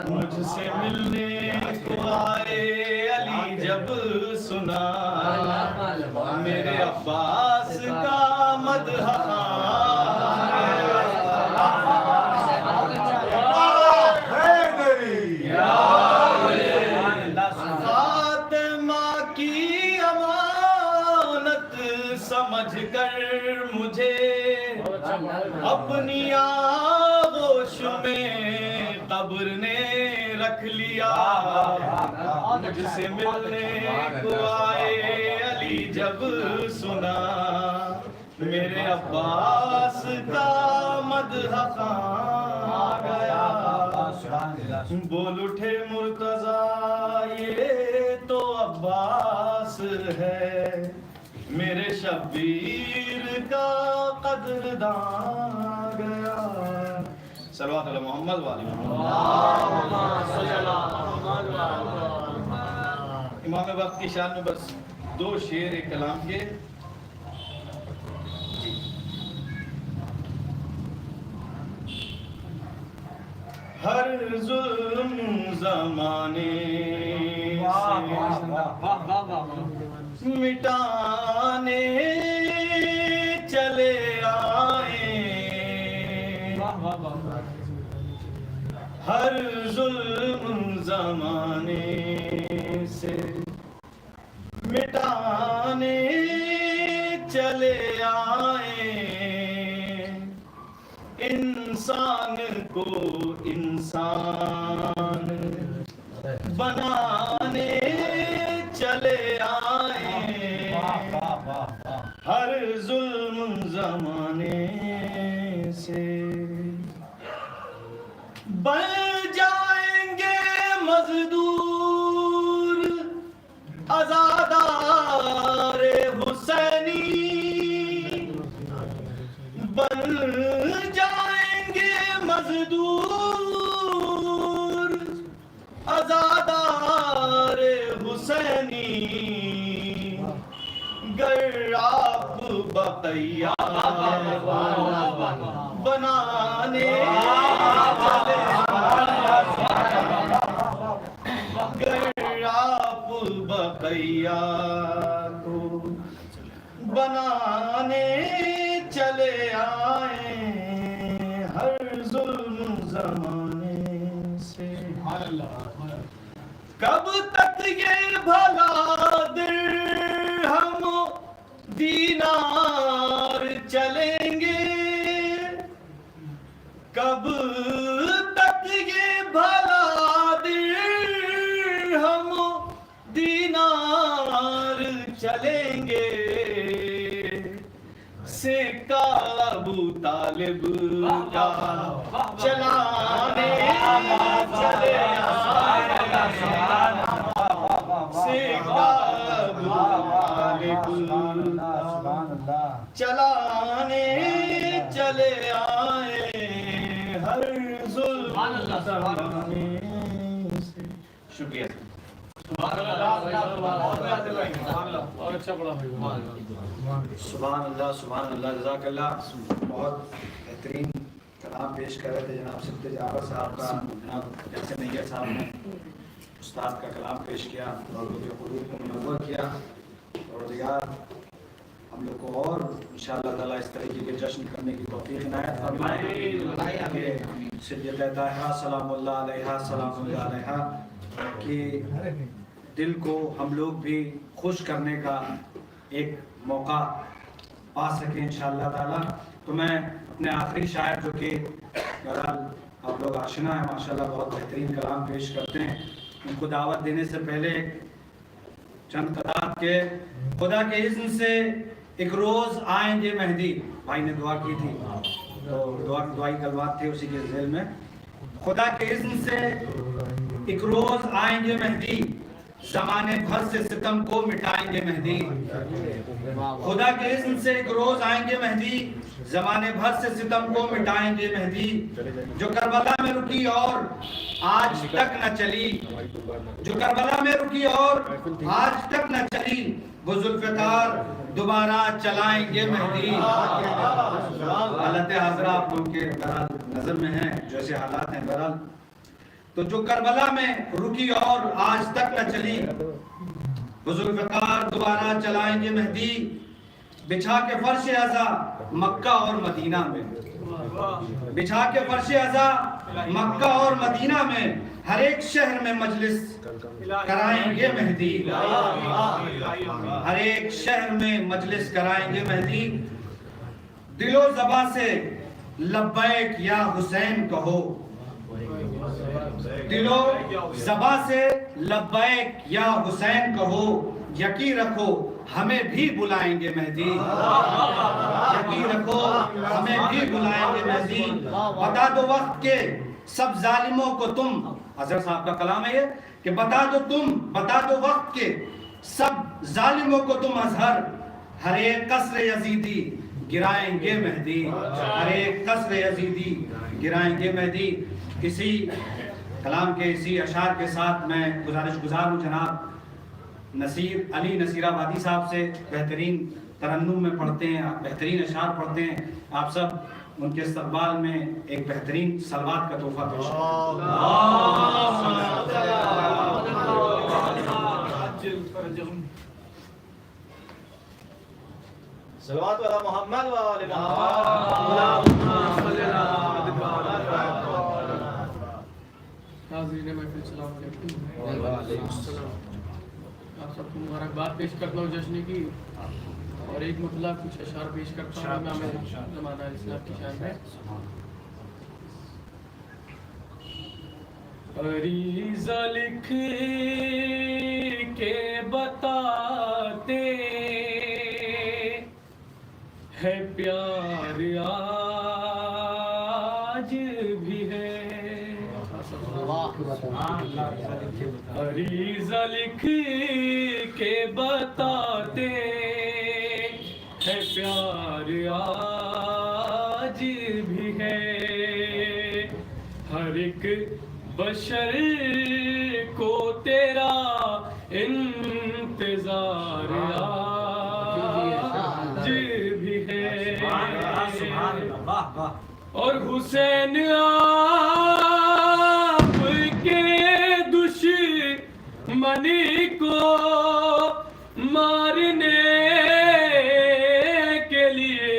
مجھ سے ملنے کو آئے علی جب سنا، میرے عباس کا مدح سمجھ کر مجھے اپنی آغوش میں قبر نے رکھ لیا. مجھ سے ملنے کو آئے علی جب سنا، میرے عباس کا مدح آ گیا. بول اٹھے مرتضیٰ یہ تو عباس ہے، میرے شبیر کا قدردان گیا. صلوات علی محمد والی امام وقت کی شان میں بس 2 شعر ایک کلام کے. ہر ظلم زمانے سے مٹانے چلے آئے، ہر ظلم زمانے سے مٹانے چلے آئے. انسان کو انسان بنانے چلے آئے ہر ظلم زمانے سے، بن جائیں گے مزدور عزادار حسینی، بن جائیں گے مزدور عزادار حسینی، گر آپ بقیہ بنانے گر آپ بقیہ کو بنانے چلے آئے ہر ظلم زمانے سے، کب تک یہ بھلا درہم دینار چلیں گے، کب تک یہ بھلا درہم دینار چلیں گے، سکہ ابو طالب کا چلانے چلے آئے، سکہ ابو طالب چلانے چلے آئے ہر ظلم زمانے سے۔ شکریہ۔ سبحان اللہ سبحان اللہ، جزاک اللہ۔ بہت بہترین کلام پیش کر رہے تھے جناب سبت جعفر صاحب کا، جناب جیسے نیت صاحب نے استاد کا کلام پیش کیا اور جو قلوب کو منور کیا، اور دیگر ہم لوگ کو اور انشاءاللہ تعالیٰ اس طریقے کے جشن کرنے کی توفیق عنایت فرمائے۔ سیدہ طاہرہ سلام اللہ علیہا سلام اللہ علیہا کہ دل کو ہم لوگ بھی خوش کرنے کا ایک موقع پا سکیں انشاءاللہ تعالیٰ۔ تو میں اپنے آخری شاعر جو کہ بہرحال آپ لوگ آشنا ہیں ماشاءاللہ، بہت بہترین کلام پیش کرتے ہیں، ان کو دعوت دینے سے پہلے چند قطعات کے خدا کے اذن سے ایک روز آئیں گے مہدی، بھائی نے دعا کی تھی تو دعائی کلمات تھے اسی کے ذیل میں، خدا کے اذن سے ایک روز آئیں گے مہدی، زمانے بھر سے ستم کو مٹائیں گے مہدی، خدا کے اذن سے ایک روز آئیں گے مہدی، زمانے بھر سے ستم کو مٹائیں گے مہدی، جو کربلا میں رکی اور آج تک نہ چلی، جو کربلا میں رکی اور آج تک نہ چلی، وہ ذوالفقار دوبارہ چلائیں گے مہدی۔ حالت حاضرہ آپ لوگ کے نظر میں ہیں، جیسے حالات ہیں بہرحال، تو جو کربلا میں رکی اور آج تک نہ چلی، وہ ذوالفقار دوبارہ چلائیں گے مہدی، بچھا کے فرش عزا مکہ اور مدینہ میں، بچھا کے فرش عزا مکہ اور مدینہ میں، ہر ایک شہر میں مجلس کرائیں گے مہدی، ہر ایک شہر میں مجلس کرائیں گے مہدی، دل و زبان سے لبیک یا حسین کہو، دل و زبان سے لبیک یا حسین کہو، یقین رکھو ہمیں بھی بلائیں گے مہدی، یقین رکھو ہمیں بھی بلائیں گے مہدی، بتا دو وقت کے سب ظالموں کو تم، حضرت صاحب کا کلام ہے یہ کہ بتا دو وقت کے سب ظالموں کو تم اظہر، ہر ایک قصر یزیدی گرائیں گے مہدی، ہر ایک قصر یزیدی گرائیں گے مہدی۔ اسی کلام کے اسی اشعار کے ساتھ میں گزار ہوں جناب نصیر علی نصیر آبادی صاحب سے، بہترین ترنم میں پڑھتے ہیں، بہترین اشعار پڑھتے ہیں، آپ سب ان کے استقبال میں ایک بہترین صلوات کا تحفہ پیش صلوات علی محمد و آل محمد۔ ناظرین محفل السلام علیکم، آپ سب کو مبارکباد پیش کرتا ہوں جشن کی، اور ایک مطلب کچھ اشعار پیش کرتا ہوں امام زمانہ اسلام کی شان میں۔ عریضہ لکھ کے بتاتے ہے پیار آج بھی ہے، عریضہ لکھ کے بتاتے ہے پیار آج بھی ہے، ہر ایک بشر کو تیرا انتظار آج بھی ہے، اور حسین آپ کے دشمنی کو مارنے کے لیے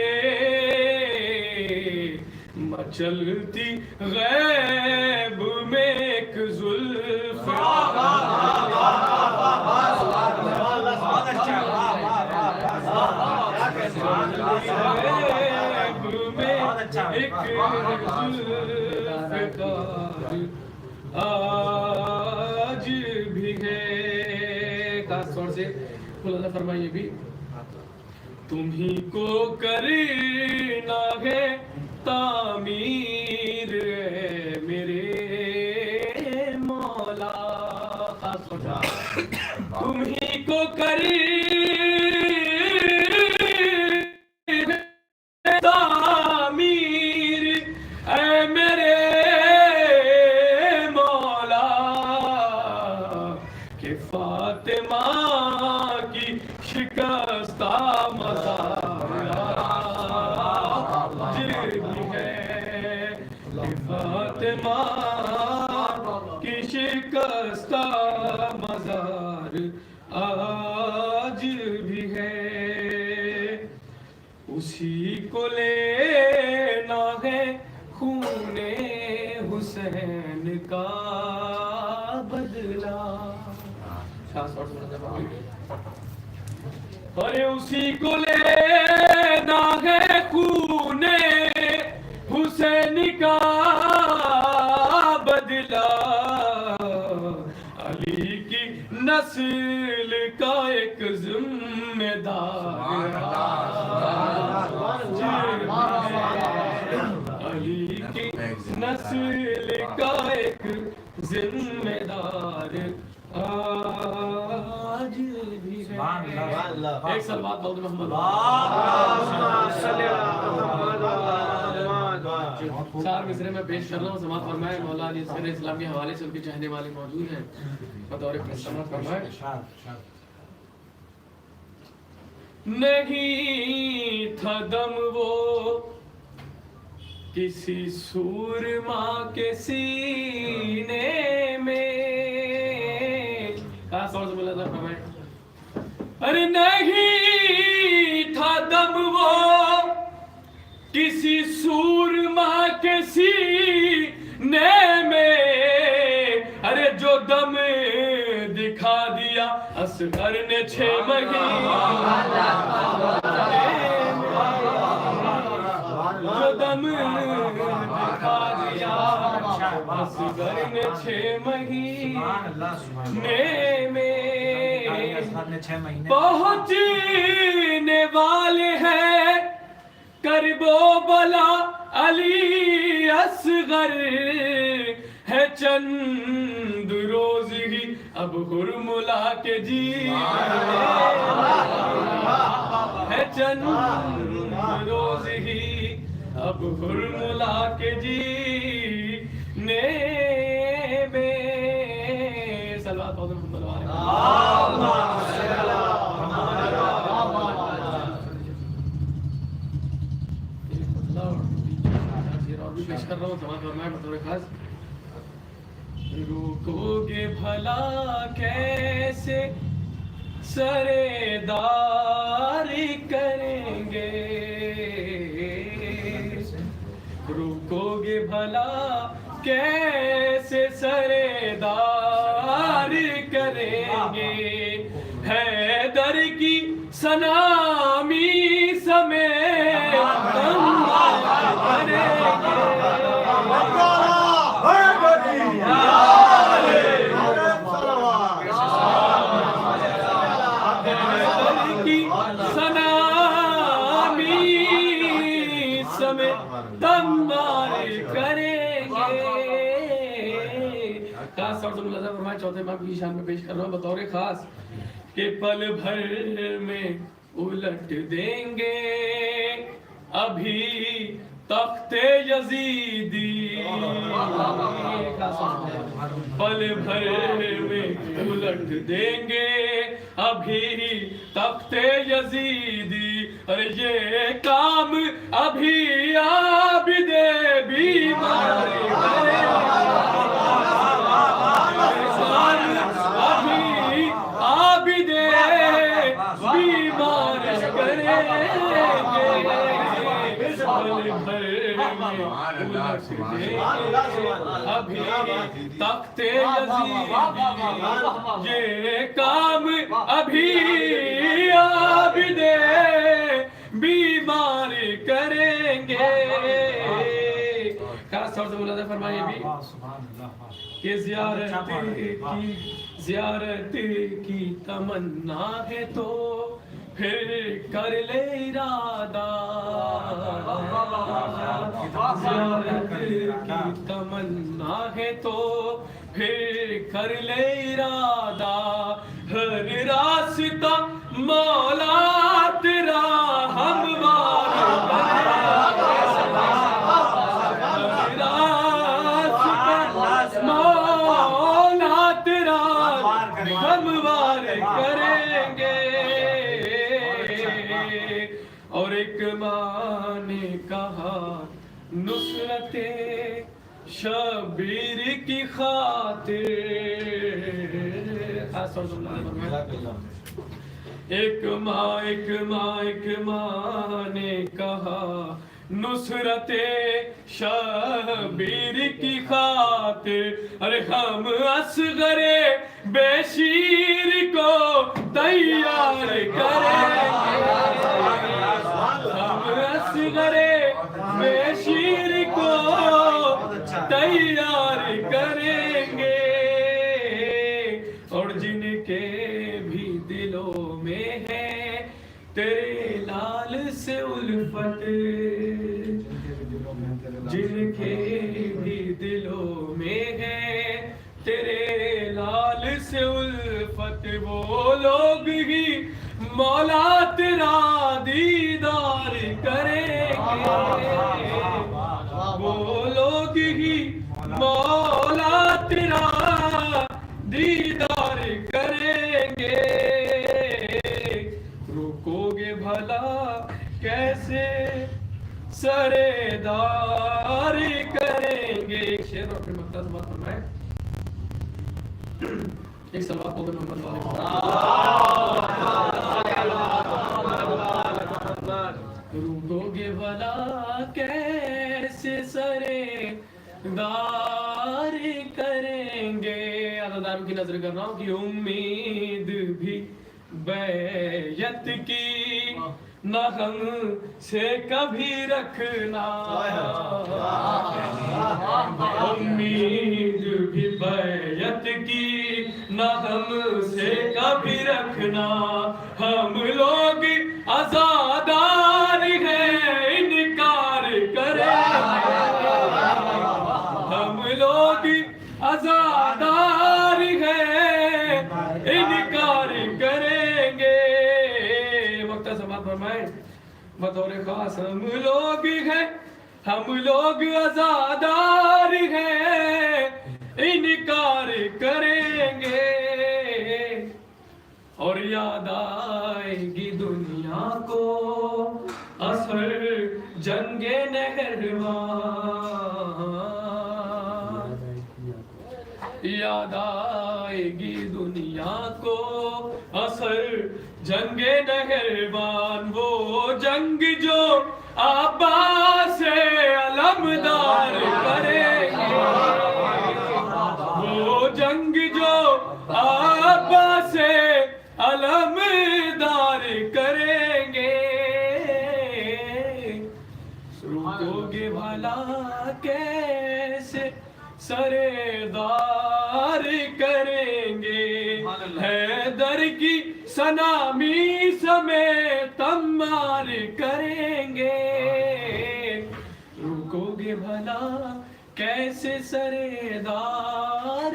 مچلتی غیب میں ایک زلف آج بھی ہے، خاص طور سے اللہ فرمائیے بھی، تمہیں کو کرنا ہے تعمیر میرے مولا، خاص طور سے تمہیں کو تعمیر اے میرے مولا، کہ فاطمہ کی شکستہ مزار آج بھی ہے، کہ فاطمہ کی شکستہ مزار آج بھی ہے، اسی کو لینا ہے خون حسین کا بدلہ، اور اسی کو لینا ہے خون حسین کا بدلہ، علی کی نسل کا ایک ذمہ دار علی کی نسل کا ایک ذمہ دار آج بھی ہے، ایک سلوات بہت محمد چار مصرے میں پیش کر رہا ہوں، سماعت فرمائے، مولا علی اصغر اسلام کے حوالے سے ان کے چاہنے والے موجود ہیں، بطور سماعت فرمائے، نہیں تھا دم وہ کسی سورما کے سینے میں، خاص طور سے بولا تھا فرمائے، ارے نہیں تھا دم وہ کسی سورما کے سینے میں، ارے جو دم دکھا دیا اصغر نے 6 مہینے، جو دم دکھا دیا اصغر نے 6 مہینے میں، پہنچنے والے ہیں کرب و بلا علی اصغر، ہے چند روز ہی اب ہرملا کے جی، ہے چند روز ہی اب ہرملا کے جی نے میں، صلوات محمد علیہ اور بھی پیش کر رہا ہوں، سماعت فرمائے بطور خاص، روکو گے بھلا کیسے سرداری کریں گے، روکو گے بھلا کیسے سرداری کریں گے، حیدر کی سنامی سمیت کریں گے، خاص طور سے ملازم فرمائے چوتھے امام کی شان میں پیش کر رہا ہوں بطور خاص کہ پل بھر میں الٹ دیں گے ابھی تخت یزیدی پل بھر میں الٹ دیں گے ابھی تخت یزیدی ارے یہ کام ابھی عابد بیمار ابھی عابد بیمار کریں ابھی تخت یزیدی یہ کام ابھی عابد بیمار کریں گے خاص طور سے ملازم فرمائیے بھی کہ زیارت کی تمنا ہے تو پھر کر لے ارادہ زیارت کی تمنا ہے تو پھر کر لے ارادہ ہر راستہ مولا تیرا ہموار مولا تیرا ہموار کریں گے اور ایک ماں نے کہا نصرت شبیر کی خاطر ایک ماں نے کہا نصرت شبیر کی خاطر ارے ہم اصغر بشیر کو تیار کریں ہم اصغر بشیر کو تیار کریں گے اور جن کے بھی دلوں میں ہے تیرے لال سے الفت جن کے بھی دلوں میں ہے تیرے لال سے الفت وہ لوگ ہی مولا تیرا دیدار کریں گے وہ لوگ ہی مولا تیرا دیدار کریں گے رکو گے بھلا کیسے سردار کریں گے ایک شعر اور پھر مقتض بات فرمائے ایک صلوات پڑھ محمد رکو گے بھلا کیسے سردار کریں گے عزاداروں کی نظر کر رہا ہوں کہ امید بھی بیعت کی نہ ہم سے کبھی رکھنا امید بھی بیعت کی نہ ہم سے کبھی رکھنا ہم لوگ عزادار ہیں انکار کریں ہم لوگ عزادار ہیں انکار کریں گے بطور خاص ہم لوگ عزادار ہیں انکار کریں گے اور یاد آئے گی دنیا کو اثر جنگ نہروان یاد آئے گی دنیا کو اثر جنگ نہروان وہ جنگ جو عباس علمدار کریں گے وہ جنگ جو عباس علمدار کریں گے رکو گے بھلا کیسے سردار کریں گے حیدر کی سنامی سمیت تمار کریں گے رکو گے بھلا کیسے سردار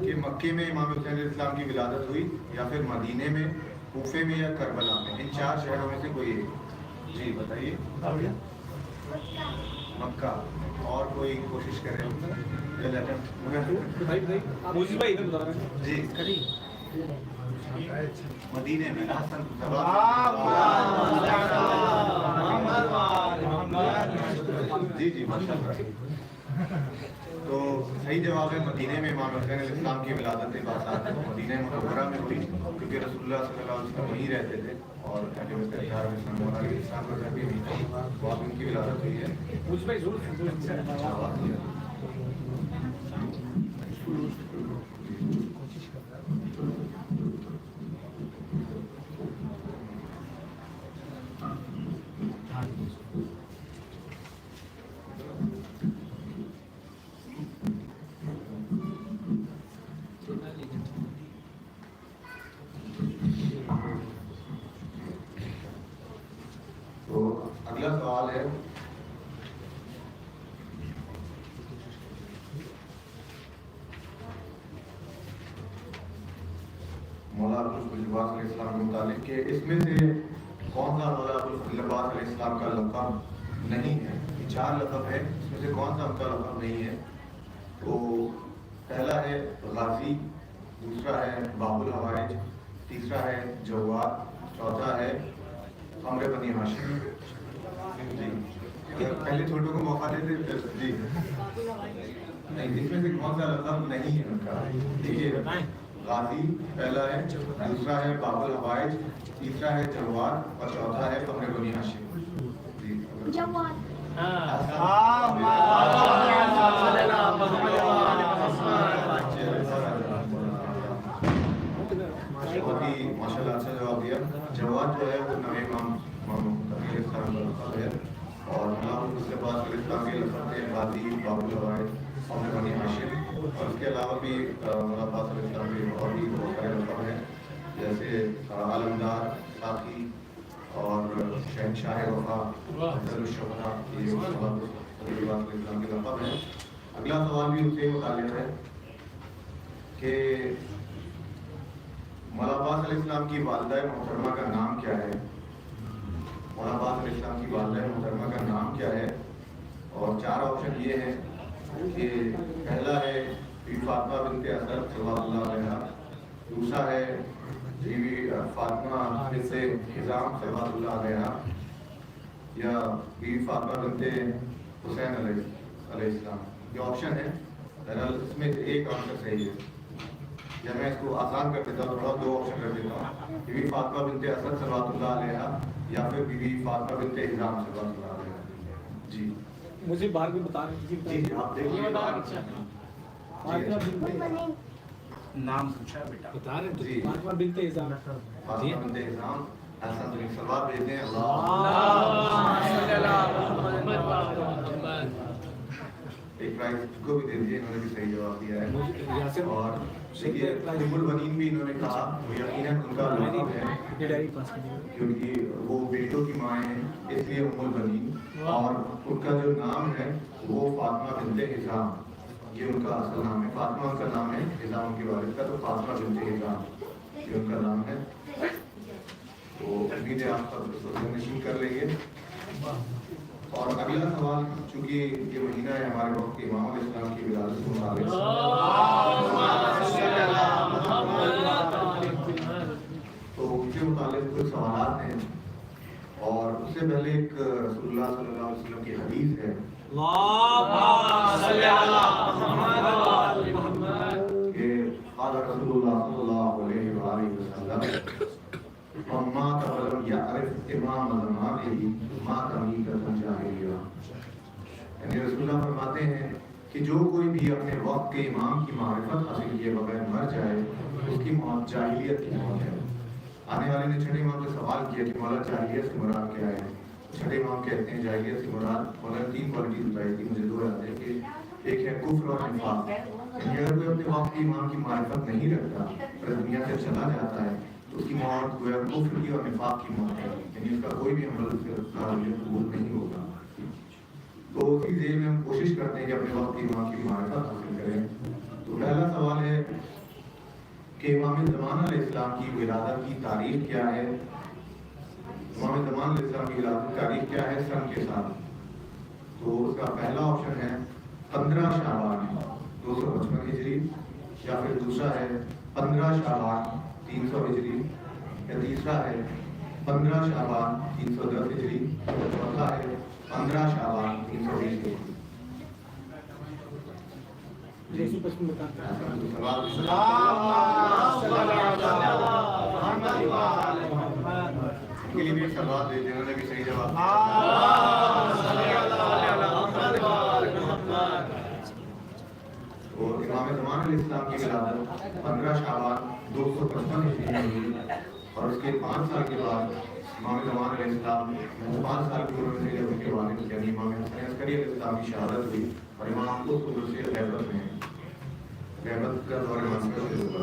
کہ مکے میں امام حسین علیہ السلام کی ولادت ہوئی یا پھر مدینے میں، کوفے میں یا کربلا میں، ان 4 شہروں میں سے کوئی ایک؟ جی بتائیے. مکہ. اور کوئی کوشش کرے؟ جی مدینے میں. حسن جی جی ماشاء اللہ. تو صحیح جواب ہے مدینے میں امام حسین علیہ السلام کی ولادت باسات مدینہ منورہ میں ہوئی، کیونکہ رسول اللہ صلی اللہ علیہ وسلم وہیں رہتے تھے اور حضرت مولا علیہ السلام کا گھر بھی وہیں تھا، وہاں ان کی ولادت ہوئی ہے. تو اگلا سوال ہے مولا ابوالفضل عباس علیہ السلام کے متعلق کہ اس میں سے کون سا مولا ابوالفضل عباس علیہ السلام کا لقب نہیں ہے؟ 4 لقب ہے، اس میں سے کون سا ان کا لقب نہیں ہے؟ تو پہلا ہے غازی، دوسرا ہے باب الحوائج، تیسرا ہے جواد، چوتھا ہے امر بنی ہاشم. جی پہلے چھوٹوں کو موقع دیتے. جی نہیں، اس میں سے کون سا لقب نہیں ہے ان کا؟ دیکھیے غازی پہلا ہے، دوسرا ہے باب الحوائج، تیسرا ہے جواد اور چوتھا ہے امر بنی ہاشم. جی جواد. بہت ہی ماشاء اللہ اچھا جواب دیا. جواد جو ہے وہ نوے امام علیہ السلام کا لقب ہے، اور مولا اس کے بعد علیہ السلام کے لقب تھے غازی، باب الحوائج، امر بنی ہاشم. اور اس کے علاوہ بھی مولا عباس علیہ السلام کے اور بھی بہت سارے لقب ہیں، جیسے عالمدار، ساقی اور شہنشاہ وفا، افضل الشہداء، یہ مولا عباس علیہ السلام کے لقب ہیں. اگلا سوال بھی اس سے متعلق ہے کہ مولا عباس علیہ السلام کی والدہ محترمہ کا نام کیا ہے؟ مولا عباس علیہ السلام کی والدہ محترمہ کا نام کیا ہے؟ اور 4 آپشن یہ ہیں کہ پہلا ہے بی فاطمہ بنت اسد صلی اللہ علیہ، دوسرا ہے بی فاطمہ بنت حزام صلی اللہ علیہ، یا بی فاطمہ بنت حسین علیہ السلام. یہ آپشن ہے، بہرحال اس میں سے ایک آنسر صحیح ہے. یا میں اس کو آسان کر دیتا ہوں، تھوڑا 2 آپشن کر دیتا ہوں، بی بی فاطمہ بنت اسد صلی اللہ علیہ یا پھر بی بی فاطمہ بنت حزام صلی اللہ علیہ. جی مجھے بار بھی بتا رہے جی آپ دیکھیے نام پوچھا بیٹا. بتا رہے جی. فاطمہ بنت حزام. فاطمہ بنت حزام. حسن بن سلوات بھیجتے ہیں. اللہ ایک پرائز کو بھی دے دیجیے، انہوں نے بھی صحیح جواب دیا ہے. اور دیکھیے ام البنین بھی انہوں نے کہا، وہ یقیناً ان کا لقب ہے کیونکہ وہ بیٹوں کی ماں ہیں، اس لیے ام البنین. اور ان کا جو نام ہے وہ فاطمہ بنت حزام، یہ ان کا اصل نام ہے. فاطمہ ان کا نام ہے، حزام ان کے والد کا، تو فاطمہ بنت حزام یہ ان کا نام ہے. تو امید ہے آپ سب نشین کر لیں گے. اور اگلا سوال، چونکہ یہ مہینہ ہے ہمارے وقت کے امام علیہ السلام کی ولادت سے متعلق، تو ان سے متعلق کچھ سوالات ہیں. اور اس سے پہلے ایک رسول اللہ صلی اللہ علیہ وسلم کی حدیث ہے کہ قال رسول اللہ صلی اللہ علیہ وآلہ وسلم وَمَا تَوَلَمْ يَعْرِفْ إِمَامَ زَمَانِهِ مَا تَمِيتَةً جَاهِلِيَّةً. یعنی رسول اللہ فرماتے ہیں کہ جو کوئی بھی اپنے وقت کے امام کی معرفت حاصل کیے بغیر مر جائے، اس کی موت جاہلیت کی موت ہے. آنے والے نے چھٹے امام سے سوال کیا کہ مولا جاہلیت سے مراد کیا ہے؟ چھٹے امام کہتے ہیں جاہلیت سے مراد، مولا 3 کوالٹیز بتائی تھی، مجھے 2 یاد ہے کہ ایک ہے کفر اور نفاق. یعنی اگر کوئی اپنے وقت کے امام کی معرفت نہیں رکھتا اور دنیا سے چلا جاتا ہے تو اس کی موت گویا کفر کی اور نفاق کی موت ہے، یعنی اس کا کوئی بھی عمل اس سے قبول نہیں ہوگا. تو اسی ذیل میں ہم کوشش کرتے ہیں کہ اپنے وقت کی امام کی معرفت حاصل کریں. تو پہلا سوال ہے کہ امام زمان علیہ السلام کی ولادت کی تاریخ کیا ہے؟ امام زمان علیہ السلام کی ولادت کی تاریخ کیا ہے سن کے ساتھ؟ تو اس کا پہلا آپشن ہے 15 شعبان 255 ہجری، یا پھر دوسرا ہے 15 شعبان 300 ہجری، یا تیسرا ہے 15 شعبان 310 ہجری، چوتھا ہے 15 شعبان 320 ہجری۔ جی 255 بتاتے ہیں۔ کے لیے بھی ایک سوال دے جنہوں نے بھی صحیح جواب دیا۔ اور امام زمان علیہ السلام کی ولادت 15 شعبان 255 ہجری میں ہوئی، اور اس کے 5 سال کے بعد امام زمان علیہ السلام 5 سال کی عمر میں جب ان کے والد یعنی امام حسن عسکری علیہ السلام کی شہادت ہوئی، اور امام کو خصوصی غیبت میں غیبت کا دور منصب سے ہوگا۔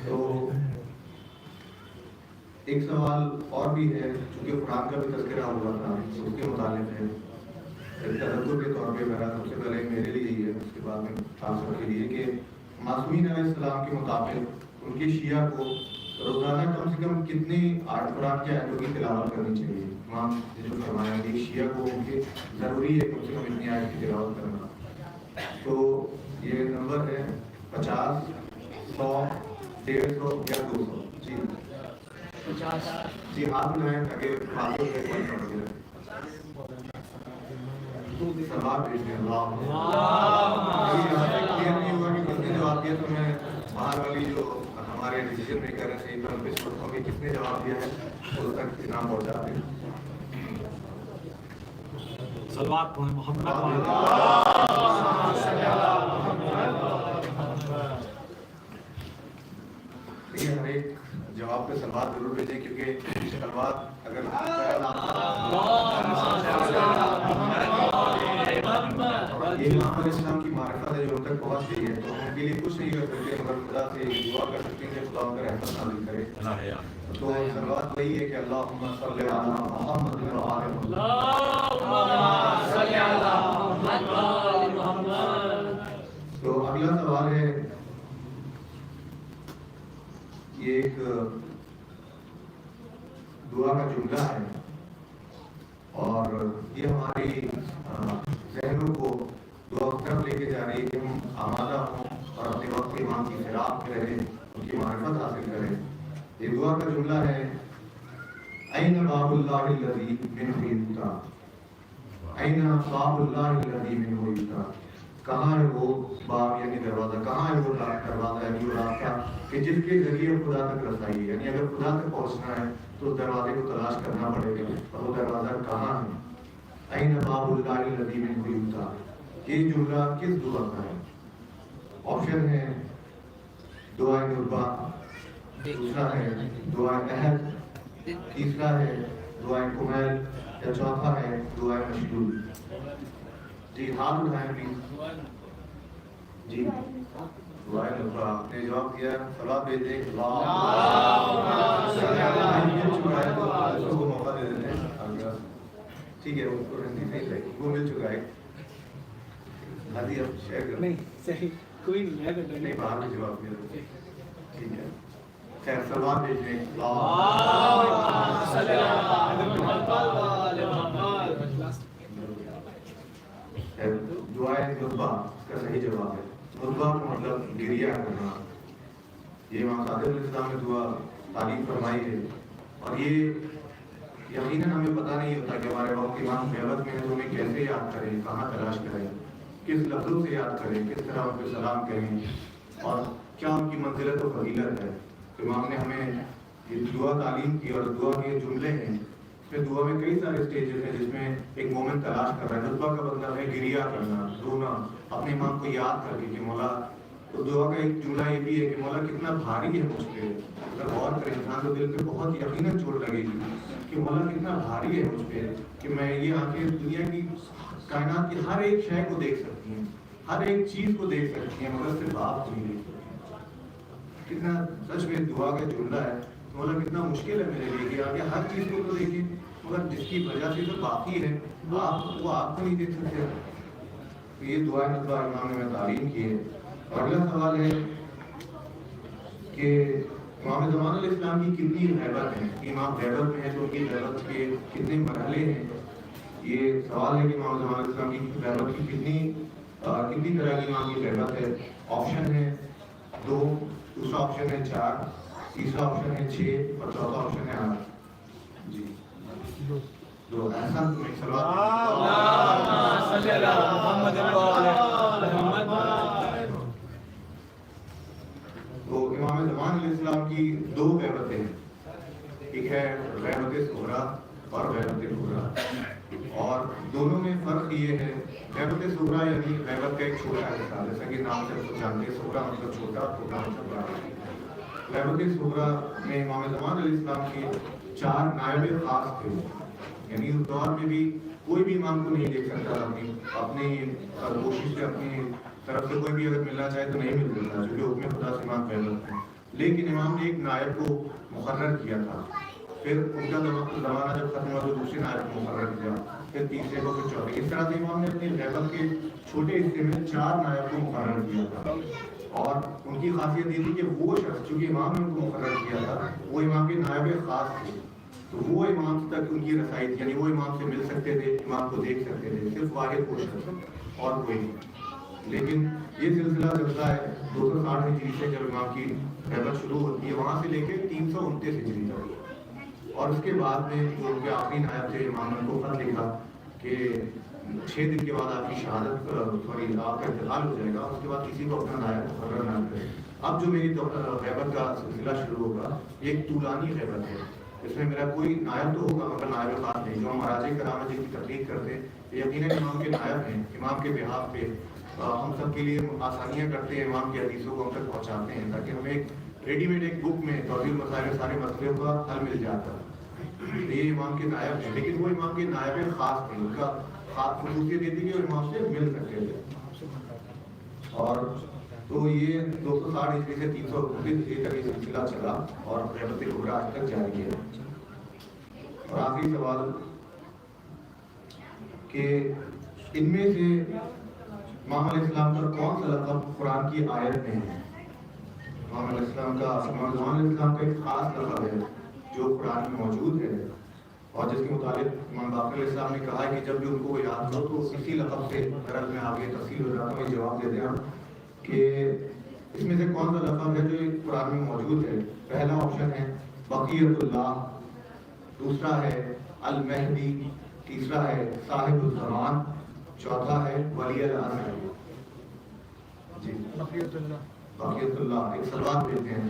تو ایک سوال اور بھی ہے، چونکہ قرآن کا بھی تذکرہ ہوا تھا، اس کے متعلق ہے تدبر کے طور پہ میرا سب سے پہلے میرے لیے ہی ہے، اس کے بعد میں آپ سب کے لیے، کہ معصومین علیہ السلام کے مطابق ان کے شیعہ کو روزانہ کم سے کم کتنی قرآن کے آیتوں کی تلاوت کرنی چاہیے؟ امام نے جو فرمایا کہ شیعہ کو ان کے ضروری ہے کم سے کم اتنی آیت کی تلاوت کرنا۔ تو یہ نمبر ہے 50، 100، 150 یا 200۔ جی 50 جی ہاتھ اٹھائیں تاکہ باتوں سے کوئی نہ پڑے۔ سوال بھیجنے اللہ کلیئر نہیں ہوا کہ کس نے جواب دیا، تو میں باہر والی جو ہمارے ڈیسیجن میکر ہیں صحیح پر پہ چھوڑتا ہوں کہ کس نے جواب دیا ہے، اس تک انعام پہنچا دیں۔ صلوات پڑھیں محمد ہر ایک جواب پہ سلوات ضرور بھیجیں، کیونکہ سلوات اگر یہ امام علیہ السلام کی معرفت ہے جو ان تک پہنچ گئی ہے، تو ہم ان کے لیے کچھ نہیں کر سکتے مگر خدا سے دعا کر سکتے ہیں کہ خدا ان کا رحمت نازل کرے۔ تو سلوات وہی ہے کہ اللہم صلی علی محمد و آل محمد۔ تو اگلا سوال ہے، یہ ایک دعا کا جملہ ہے، اور یہ ہماری ذہنوں کو دعا کی طرف لے کے جا رہی ہے کہ ہم آمادہ ہوں اور اپنے وقت امام کی خلاف میں رہیں، ان کی معرفت حاصل کریں۔ یہ دعا کا جملہ ہے این باب اللہ الذی منہ یؤتی، این باب اللہ الذی منہ یؤتی، کہاں ہے وہ باب یعنی دروازہ، کہاں ہے وہ دروازہ یعنی وہ راستہ کہ جس کے ذریعے خدا تک رسائی ہے، یعنی اگر خدا تک پہنچنا ہے تو اس دروازے کو تلاش کرنا پڑے گا، اور وہ دروازہ کہاں ہے؟ این باب اللہ الذی منہ یؤتی، یہ جملہ کس دعا کا ہے؟ آپشن ہے دعائے نربا، دوسرا ہے دعائے احد، تیسرا ہے دعائے کمیل، یا چوتھا ہے دعائے مشدود۔ جی ہاتھ اٹھائیں پلیز۔ جی دعائے نربا آپ نے جواب دیا، سلام بھیجیں۔ اللہ کو موقع دے دیتے ہیں، ٹھیک ہے، اس کو رہنی صحیح ہے، وہ مل چکا ہے۔ ہادی آپ شیئر کریں۔ نہیں صحیح کوئی نہیں ہے، نہیں باہر میں جواب دیا، ٹھیک ہے، خیر سلوات بھیجنے۔ دعائے نطبہ کا صحیح جواب ہے، نطبہ کا مطلب گریہ کرنا۔ یہ امام صادق علیہ السلام نے دعا تعلیم فرمائی ہے، اور یہ یقیناً ہمیں پتہ نہیں ہوتا کہ ہمارے وقت امام غیبت میں تو ہمیں کیسے یاد کریں، کہاں تلاش کریں، کس لفظوں سے یاد کریں، کس طرح ان کو سلام کہیں، اور کیا ان کی منزلت و فضیلت ہے۔ تو امام نے ہمیں یہ دعا تعلیم کی، اور دعا کے جملے ہیں، اس میں دعا میں کئی سارے سٹیجز ہیں جس میں ایک مومن تلاش کر رہا ہے۔ نطبہ کا مطلب ہے گریہ کرنا، رونا، اپنے امام کو یاد کر کے کہ مولا، تو دعا کا ایک جملہ یہ بھی ہے کہ مولا کتنا بھاری ہے مجھ پہ، اگر غور کرے انسان تو دل پہ بہت یقیناً چوٹ لگے گی کہ مولا کتنا بھاری ہے مجھ پہ، کہ میں یہ آنکھیں دنیا کی کائنات کی ہر ایک شے کو دیکھ سکتی ہیں، ہر ایک چیز کو دیکھ سکتی ہیں، مگر صرف آپ کو نہیں دیکھ سکتی۔ کتنا سچ میں دعا کا جملہ ہے، مولا کتنا مشکل ہے میرے لیے کہ آگے ہر چیز کو تو دیکھیں، مگر جس کی وجہ سے جو باقی ہے وہ آپ کو نہیں دیکھ سکتے۔ یہ دعائیں نطبہ امام نے تعلیم کی ہے. اور اگلا سوال ہے کہ امام زمان علیہ السلام کی کتنی غیبت ہیں؟ امام غیبت میں ہے تو ان کی غیبت کے کتنے مرحلے ہیں؟ یہ سوال ہے کہ امام زمان علیہ السلام کی غیبت کی کتنی طرح کی امام کی غیبت ہے. آپشن ہے 2، دوسرا آپشن ہے 4، تیسرا آپشن ہے 6 اور چوتھا آپشن ہے 8. جی 2. احسن تو امام زمان علیہ السلام کی 2 غیبتیں ہیں. ایک ہے غیبت صغریٰ اور غیبت کبریٰ، اور دونوں میں فرق یہ ہے غیبت صغریٰ یعنی غیبت کا ایک چھوٹا حصہ، جیسا کہ نام سے آپ جانتے ہیں صغریٰ مطلب چھوٹا، چھوٹا مطلب بڑا. غیبت صغریٰ میں امام زمان علیہ السلام کے 4 نائب خاص تھے، یعنی اس دور میں بھی کوئی بھی امام کو نہیں دیکھ سکتا تھا. اپنی کوشش سے اپنی طرف سے کوئی بھی اگر ملنا چاہے تو نہیں مل سکتا، چونکہ حکم خدا سے امام غیبت تھے. لیکن امام نے ایک نائب کو مقرر کیا تھا، پھر ان کا زمانہ جب ختم ہوا تو دوسرے نائب کو مقرر کیا، پھر تیسرے کو، پھر چوتھے. اس طرح سے امام نے اپنی غیبت کے چھوٹے حصے میں 4 نائب کو مقرر کیا تھا. اور ان کی خاصیت یہ تھی کہ وہ شخص چونکہ امام نے ان کو مقرر کیا تھا وہ امام کے نائب خاص تھے، تو وہ امام تک ان کی رسائی تھی، یعنی وہ امام سے مل سکتے تھے، امام کو دیکھ سکتے تھے، صرف واحد وہ شخص اور کوئی نہیں. لیکن یہ سلسلہ چلتا ہے 260 ہجری سے، جب امام کی غیبت شروع ہوتی ہے، وہاں سے لے کے 329 ہجری تک. اور اس کے بعد میں جو ان کے آخری نائب تھے، امام نے ان کو خط لکھا کہ 6 دن کے بعد آپ کی شہادت آپ کا انتقال ہو جائے گا، اس کے بعد کسی کو اپنا نائب مقرر نہ کرے. اب جو میری غیبت کا سلسلہ شروع ہوگا یہ ایک طولانی غیبت ہے، اس میں میرا کوئی نائب تو ہوگا مگر نائب خاص نہیں. جو ہم مراجع کرام جن کی تقریر کرتے ہیں یقیناً امام کے نائب ہیں، امام کے بہاف پہ ہم سب کے لیے آسانیاں کرتے ہیں، امام کی حدیثوں کو ہم تک پہنچاتے ہیں تاکہ ہمیں ایک ریڈی میڈ ایک بک میں توضیح المسائل سارے مسئلوں کا حل مل جاتا. یہ امام کے نائب ہیں، لیکن وہ امام کے نائب خاص تھے، ان کا خاص خصوصیت یہ تھی کہ وہ امام سے مل سکتے تھے. اور تو یہ 260 ہجری سے 329 ہجری تک یہ سلسلہ چلا اور غیبت کبریٰ آج تک جاری ہے. اور آخری سوال کہ ان میں سے امام علیہ السلام کا کون سا لقب قرآن کی آیت میں ہے؟ امام علیہ السلام کا، امام زمان علیہ السلام کا ایک خاص لقب ہے جو قرآن میں موجود ہے، اور جس کے مطابق امام باقر علیہ السلام نے کہا ہے کہ جب بھی ان کو یاد کرو تو اسی لقب سے، غرض میں آگے تفصیل ہو جاتا ہوں، جواب دیتے ہیں کہ اس میں سے کون سا لقب ہے جو قرآن میں موجود ہے. پہلا آپشن ہے بقیت اللہ، دوسرا ہے المہدی، تیسرا ہے صاحب الزمان، چوتھا ہے ولی العصر. جی بقیت اللہ ایک صلوات دیتے ہیں.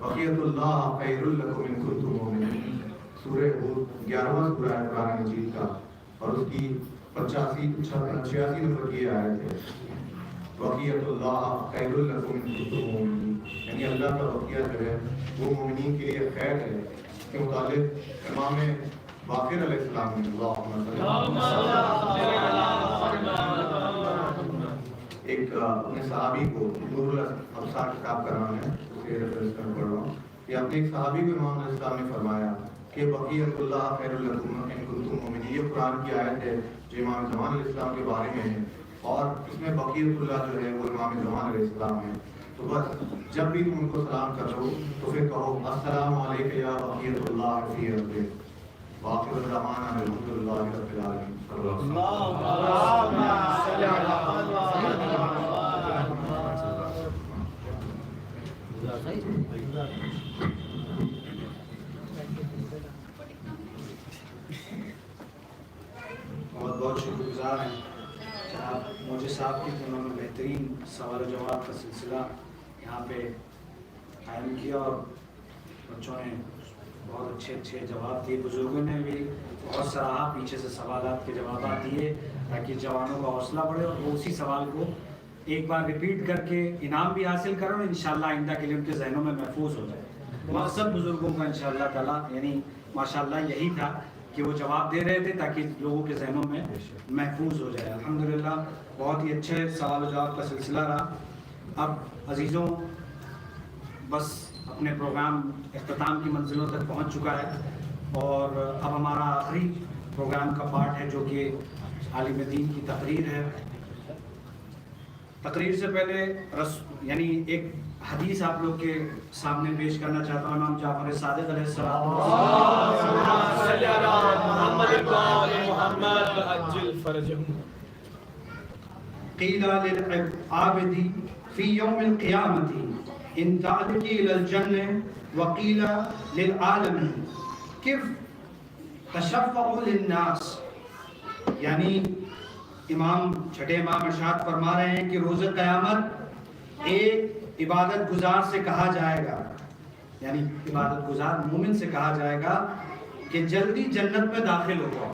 بقیت اللہ خیر لکم ان کنتم مؤمنین، سورہ ہود 11واں سورہ ہے قرآن مجید کا، اور اس کی 86 نمبر کی آیت ہے. بقیت اللہ خیر لکم ان کنتم مؤمنین، یعنی اللہ کا بقیہ جو ہے وہ مومنین کے لیے خیر ہے. اس کے متعلق امام باقر علیہ السلام نے ایک اپنے صحابی کو، نور الابصار کتاب کا نام ہے، اسے ریفرنس کر پڑھ رہا ہوں، کہ اپنے ایک صحابی کو امام علیہ السلام نے فرمایا کہ بقیت اللہ خیر لکم ان کنتم مؤمنین. یہ قرآن کی آیت ہے جو امام زمان علیہ السلام کے بارے میں ہے، اور اس میں بقیت اللہ جو ہے وہ امام زمان علیہ السلام ہے. تو بس جب بھی تم ان کو سلام کرو تو پھر کہو السلام علیکم یا بقیت اللہ فی ارضہ، باقی الرحمن الحمد للہ رب العالمین. بہت شکر گزار ہیں جناب موجی صاحب کی، انہوں نے بہترین سوال و جواب کا سلسلہ یہاں پہ قائم کیا، اور بچوں نے بہت اچھے جواب دیے، بزرگوں نے بھی بہت سراہا، پیچھے سے سوالات کے جوابات دیے تاکہ جوانوں کا حوصلہ بڑھے اور وہ اسی سوال کو ایک بار ریپیٹ کر کے انعام بھی حاصل کریں اور انشاءاللہ آئندہ کے لیے ان کے ذہنوں میں محفوظ ہو جائے. مقصد بزرگوں کا انشاءاللہ تعالیٰ یعنی ماشاءاللہ یہی تھا کہ وہ جواب دے رہے تھے تاکہ لوگوں کے ذہنوں میں محفوظ ہو جائے. الحمدللہ بہت ہی اچھے سوال و جواب کا سلسلہ رہا. اب عزیزوں بس اپنے پروگرام اختتام کی منزلوں تک پہنچ چکا ہے، اور اب ہمارا آخری پروگرام کا پارٹ ہے جو کہ عالم دین کی تقریر ہے. تقریر سے پہلے یعنی ایک حدیث آپ لوگ کے سامنے پیش کرنا چاہتا ہوں. امام جعفر صادق علیہ السلام قیل للعابد فی یوم القیامت ان تعلقی الى الجنہ وقیل للعالم کف تشفع للناس. یعنی امام چھٹے امام ارشاد فرما رہے ہیں کہ روز قیامت ایک عبادت گزار سے کہا جائے گا، یعنی عبادت گزار مومن سے کہا جائے گا کہ جلدی جنت میں داخل ہو جاؤ،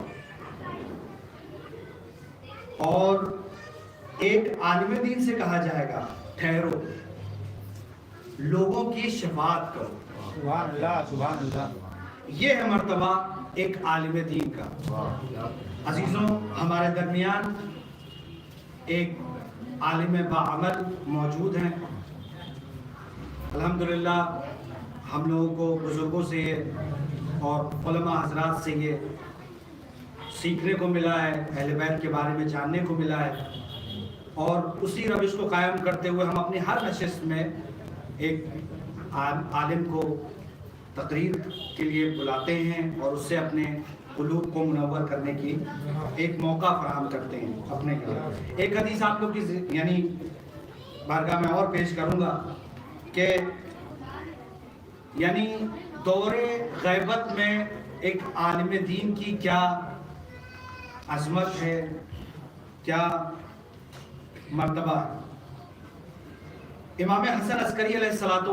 اور ایک عالم دین سے کہا جائے گا ٹھہرو، لوگوں کی شفاعت کرو. سبحان اللہ سبحان اللہ. یہ ہے مرتبہ ایک عالم دین کا. عزیزوں، ہمارے درمیان ایک عالم باعمل موجود ہیں. الحمدللہ ہم لوگوں کو بزرگوں سے اور علماء حضرات سے یہ سیکھنے کو ملا ہے، اہل بیت کے بارے میں جاننے کو ملا ہے، اور اسی روش کو قائم کرتے ہوئے ہم اپنی ہر نشست میں ایک عالم کو تقریر کے لیے بلاتے ہیں اور اس سے اپنے قلوب کو منور کرنے کی ایک موقع فراہم کرتے ہیں اپنے کے لیے. ایک حدیث آپ لوگ کی یعنی بارگاہ میں اور پیش کروں گا کہ یعنی دور غیبت میں ایک عالم دین کی کیا عظمت ہے، کیا مرتبہ ہے. امام حسن عسکری علیہ السلام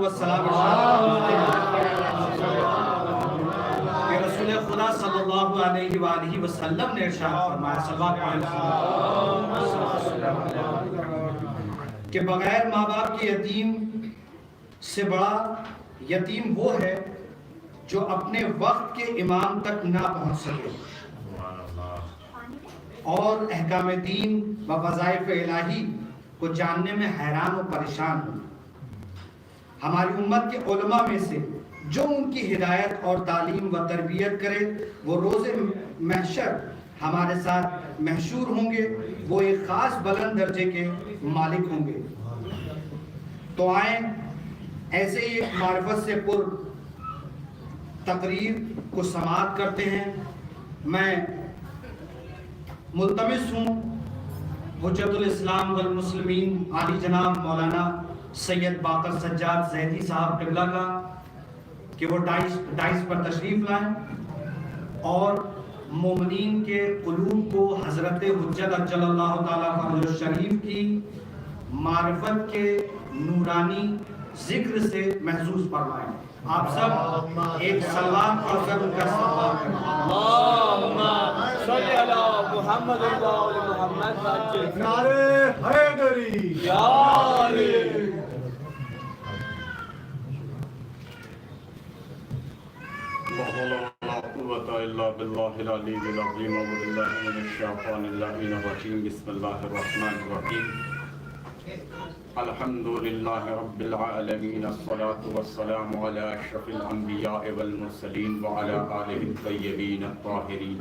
کہ رسول خدا صلی اللہ علیہ وآلہ وسلم نے ارشاد فرمایا صلوات کہ بغیر ماں باپ کے یتیم سے بڑا یتیم وہ ہے جو اپنے وقت کے امام تک نہ پہنچ سکے اور احکام دین و وظائف الہی کو جاننے میں حیران و پریشان ہوں. ہماری امت کے علماء میں سے جو ان کی ہدایت اور تعلیم و تربیت کرے وہ روز محشر ہمارے ساتھ محشور ہوں گے، وہ ایک خاص بلند درجے کے مالک ہوں گے. تو آئیں ایسے ہی ایک معرفت سے پر تقریر کو سماعت کرتے ہیں. میں ملتمس ہوں حجت الاسلام والمسلمین عالی جناب مولانا سید باقر سجاد زیدی صاحب قبلہ کا کہ وہ ڈائس پر تشریف لائیں اور مومنین کے قلوب کو حضرت حجت اجل اللہ تعالیٰ فرج الشریف کی معرفت کے نورانی ذکر سے محظوظ فرمائیں. آپ سب ایک صلوات پڑھ کر ان کا استقبال کریں. اللهم صل على محمد وآل محمد. نعرے حیدری یا علی. لا حول ولا قوة إلا بالله العلي العظيم. أعوذ بالله من الشيطان اللعين الرجيم. بسم الله الرحمن الرحيم. الحمد لله رب العالمين. الصلاة والسلام على أشرف الأنبياء والمرسلين وعلى آله الطيبين الطاهرين.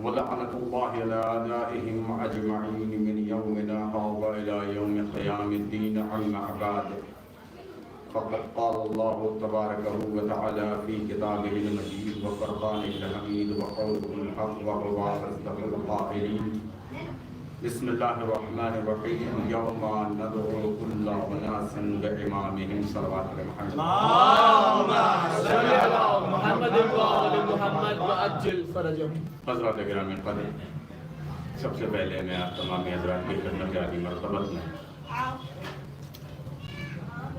ولعنة الله على أعدائهم أجمعين من يومنا هذا إلى يوم قيام الدين. أما بعد، فقد قال الله تبارك وتعالى في كتابه المجيد وفرقانه الحميد وقوله الحق وهو أصدق القائلين. بسم الله الرحمن الرحيم. يوم ندعو كل أناس بإمامهم. صلوات محمد. اللهم صل على محمد وآل محمد وعجل فرجهم. حضرات گرامی قدر، سب سے پہلے میں آپ تمام حضرات کی خدمت عالی مرتبت میں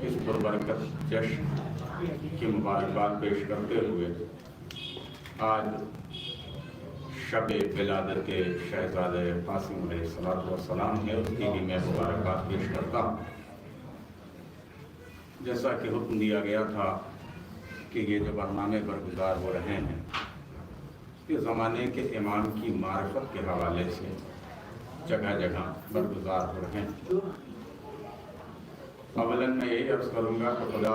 اس پربرکت جشن کی مبارکباد پیش کرتے ہوئے آج شب ولادت کے شہزادہ قاسم علیہ السلام ہے، اس کی بھی میں مبارکباد پیش کرتا ہوں. جیسا کہ حکم دیا گیا تھا کہ یہ جو برنامے برگزار ہو رہے ہیں کہ زمانے کے امام کی معرفت کے حوالے سے جگہ جگہ برگزار ہو رہے ہیں. اولاً میں یہی عرض کروں گا کہ خدا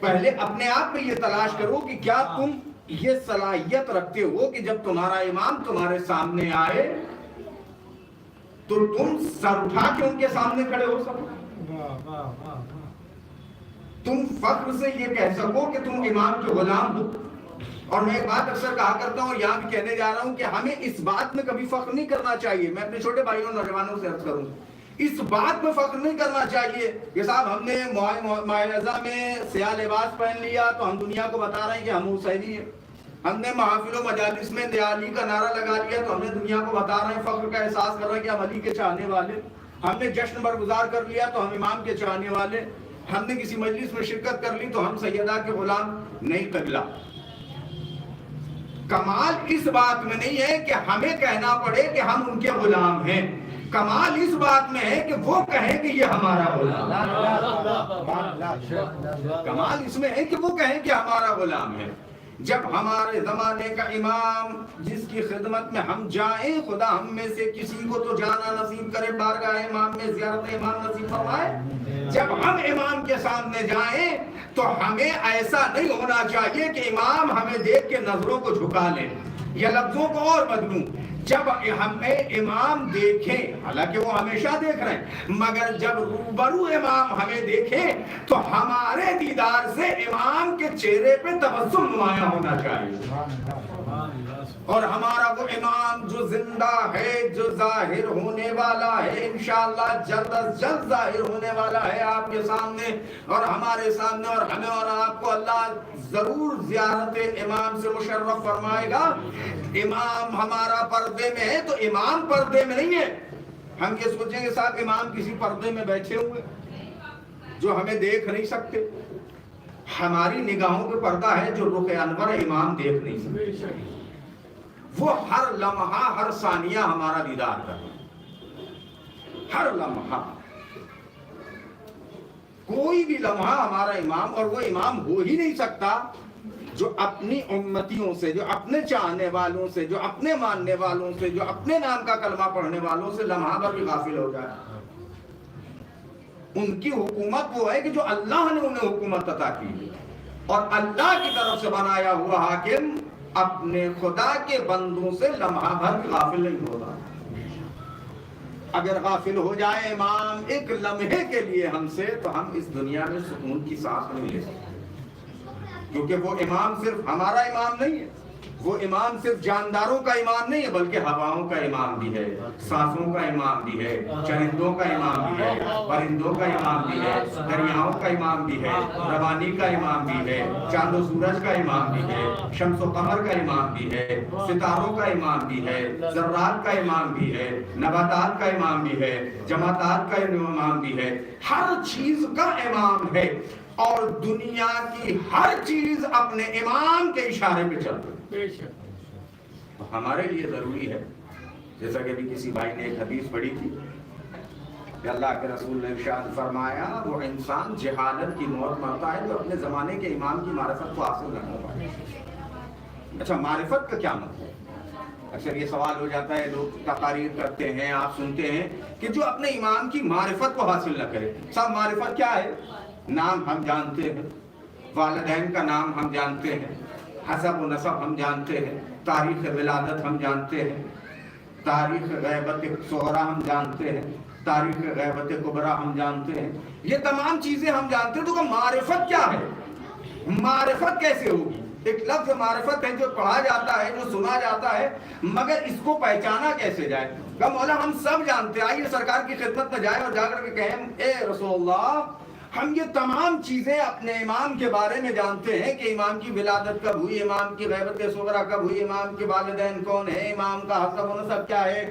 پہلے اپنے آپ میں یہ تلاش کرو کہ کیا تم یہ صلاحیت رکھتے ہو کہ جب تمہارا امام تمہارے سامنے آئے تو تم سر اٹھا کے ان کے سامنے کھڑے ہو سکو، تم فخر سے یہ کہہ سکو کہ تم امام کے غلام ہو. اور میں ایک بات اکثر کہا کرتا ہوں، یہاں بھی کہنے جا رہا ہوں کہ ہمیں اس بات میں کبھی فخر نہیں کرنا چاہیے. میں اپنے چھوٹے بھائیوں اور نوجوانوں سے عرض کروں، اس بات میں فخر نہیں کرنا چاہیے کہ صاحب ہم نے معاہضہ میں سیاہ لباس پہن لیا تو ہم دنیا کو بتا رہے ہیں کہ ہم حسینی ہیں. ہم نے محافل و مجالس میں دیالی کا نعرہ لگا لیا تو ہم نے دنیا کو بتا رہے ہیں، فخر کا احساس کر رہے ہیں کہ ہم علی کے چاہنے والے. ہم نے جشن برگزار کر لیا تو ہم امام کے چاہنے والے. ہم نے کسی مجلس میں شرکت کر لی تو ہم سیدہ کے غلام. نہیں قبلہ، کمال اس بات میں نہیں ہے کہ ہمیں کہنا پڑے کہ ہم ان کے غلام ہیں. کمال اس بات میں ہے کہ وہ کہیں کہ یہ ہمارا غلام ہے. کمال اس میں ہے کہ وہ کہیں کہ ہمارا غلام ہے. جب ہمارے زمانے کا امام جس کی خدمت میں ہم جائیں، خدا ہم میں سے کسی کو تو جانا نصیب کرے، بارگاہ امام میں زیارت امام نصیب فرمائے. جب ہم امام کے سامنے جائیں تو ہمیں ایسا نہیں ہونا چاہیے کہ امام ہمیں دیکھ کے نظروں کو جھکا لے. یا لفظوں کو اور بدلوں، جب ہمیں امام دیکھیں، حالانکہ وہ ہمیشہ دیکھ رہے ہیں، مگر جب روبرو امام ہمیں دیکھیں تو ہمارے دیدار سے امام کے چہرے پہ تبسم نمایاں ہونا چاہیے. اور ہمارا وہ امام جو زندہ ہے، جو ظاہر ہونے والا ہے، انشاءاللہ جلد از جلد ظاہر ہونے والا ہے آپ کے سامنے اور ہمارے سامنے، اور ہمیں اور آپ کو اللہ ضرور زیارت امام سے مشرف فرمائے گا. امام ہمارا پردے میں ہے تو امام پردے میں نہیں ہے. ہم یہ سوچیں گے صاحب امام کسی پردے میں بیٹھے ہوئے جو ہمیں دیکھ نہیں سکتے. ہماری نگاہوں پہ پردہ ہے جو رخ انور امام دیکھ نہیں سکتے. وہ ہر لمحہ ہر ثانیہ ہمارا دیدار کرتا، ہر لمحہ، کوئی بھی لمحہ ہمارا امام. اور وہ امام ہو ہی نہیں سکتا جو اپنی امتیوں سے، جو اپنے چاہنے والوں سے، جو اپنے ماننے والوں سے، جو اپنے نام کا کلمہ پڑھنے والوں سے لمحہ بھر بھی غافل ہو جائے. ان کی حکومت وہ ہے کہ جو اللہ نے انہیں حکومت عطا کی ہے، اور اللہ کی طرف سے بنایا ہوا حاکم اپنے خدا کے بندوں سے لمحہ بھر بھی غافل نہیں ہوتا. اگر غافل ہو جائے امام ایک لمحے کے لیے ہم سے تو ہم اس دنیا میں سکون کی سانس نہیں لے سکتے. کیونکہ وہ امام صرف ہمارا امام نہیں ہے، وہ امام صرف جانداروں کا امام نہیں ہے، بلکہ ہواؤں کا امام بھی ہے، سانسوں کا امام بھی ہے، چرندوں کا امام بھی ہے، پرندوں کا امام بھی ہے، دریاؤں کا امام بھی ہے، روانی کا امام بھی ہے، چاند و سورج کا امام بھی ہے، شمس و قمر کا امام بھی ہے، ستاروں کا امام بھی ہے، ذرات کا امام بھی ہے، نباتات کا امام بھی ہے، جماعتات کا امام بھی ہے. ہر چیز کا امام ہے، اور دنیا کی ہر چیز اپنے امام کے اشارے پہ چلتی ہے. تو ہمارے لیے ضروری ہے، جیسا کہ بھی کسی بھائی نے ایک حدیث پڑھی تھی کہ اللہ کے رسول نے ارشاد فرمایا وہ انسان جہالت کی موت مرتا ہے جو اپنے زمانے کے امام کی معرفت کو حاصل نہ کر پائے. اچھا، معرفت کا کیا مطلب ہے؟ اکثر یہ سوال ہو جاتا ہے، لوگ تقاریر کرتے ہیں، آپ سنتے ہیں کہ جو اپنے امام کی معرفت کو حاصل نہ کرے. صاحب معرفت کیا ہے؟ نام ہم جانتے ہیں، والدین کا نام ہم جانتے ہیں، حسب و نسب ہم جانتے ہیں، تاریخ ولادت ہم جانتے ہیں، تاریخ غیبت صغرا ہم جانتے ہیں، تاریخ غیبت کبرا ہم جانتے ہیں. یہ تمام چیزیں ہم جانتے ہیں. تو معرفت کیا ہے؟ معرفت کیسے ہوگی؟ ایک لفظ معرفت ہے جو پڑھا جاتا ہے، جو سنا جاتا ہے، مگر اس کو پہچانا کیسے جائے؟ کہ مولا ہم سب جانتے ہیں، آئیے سرکار کی خدمت میں جائیں اور جا کر کے کہیں اے رسول اللہ ہم یہ تمام چیزیں اپنے امام کے بارے میں جانتے ہیں کہ امام کی ولادت کب ہوئی، امام کی غیبت صغرا کب ہوئی، امام کے والدین کون ہیں، امام کا حسب و نسب کیا ہے،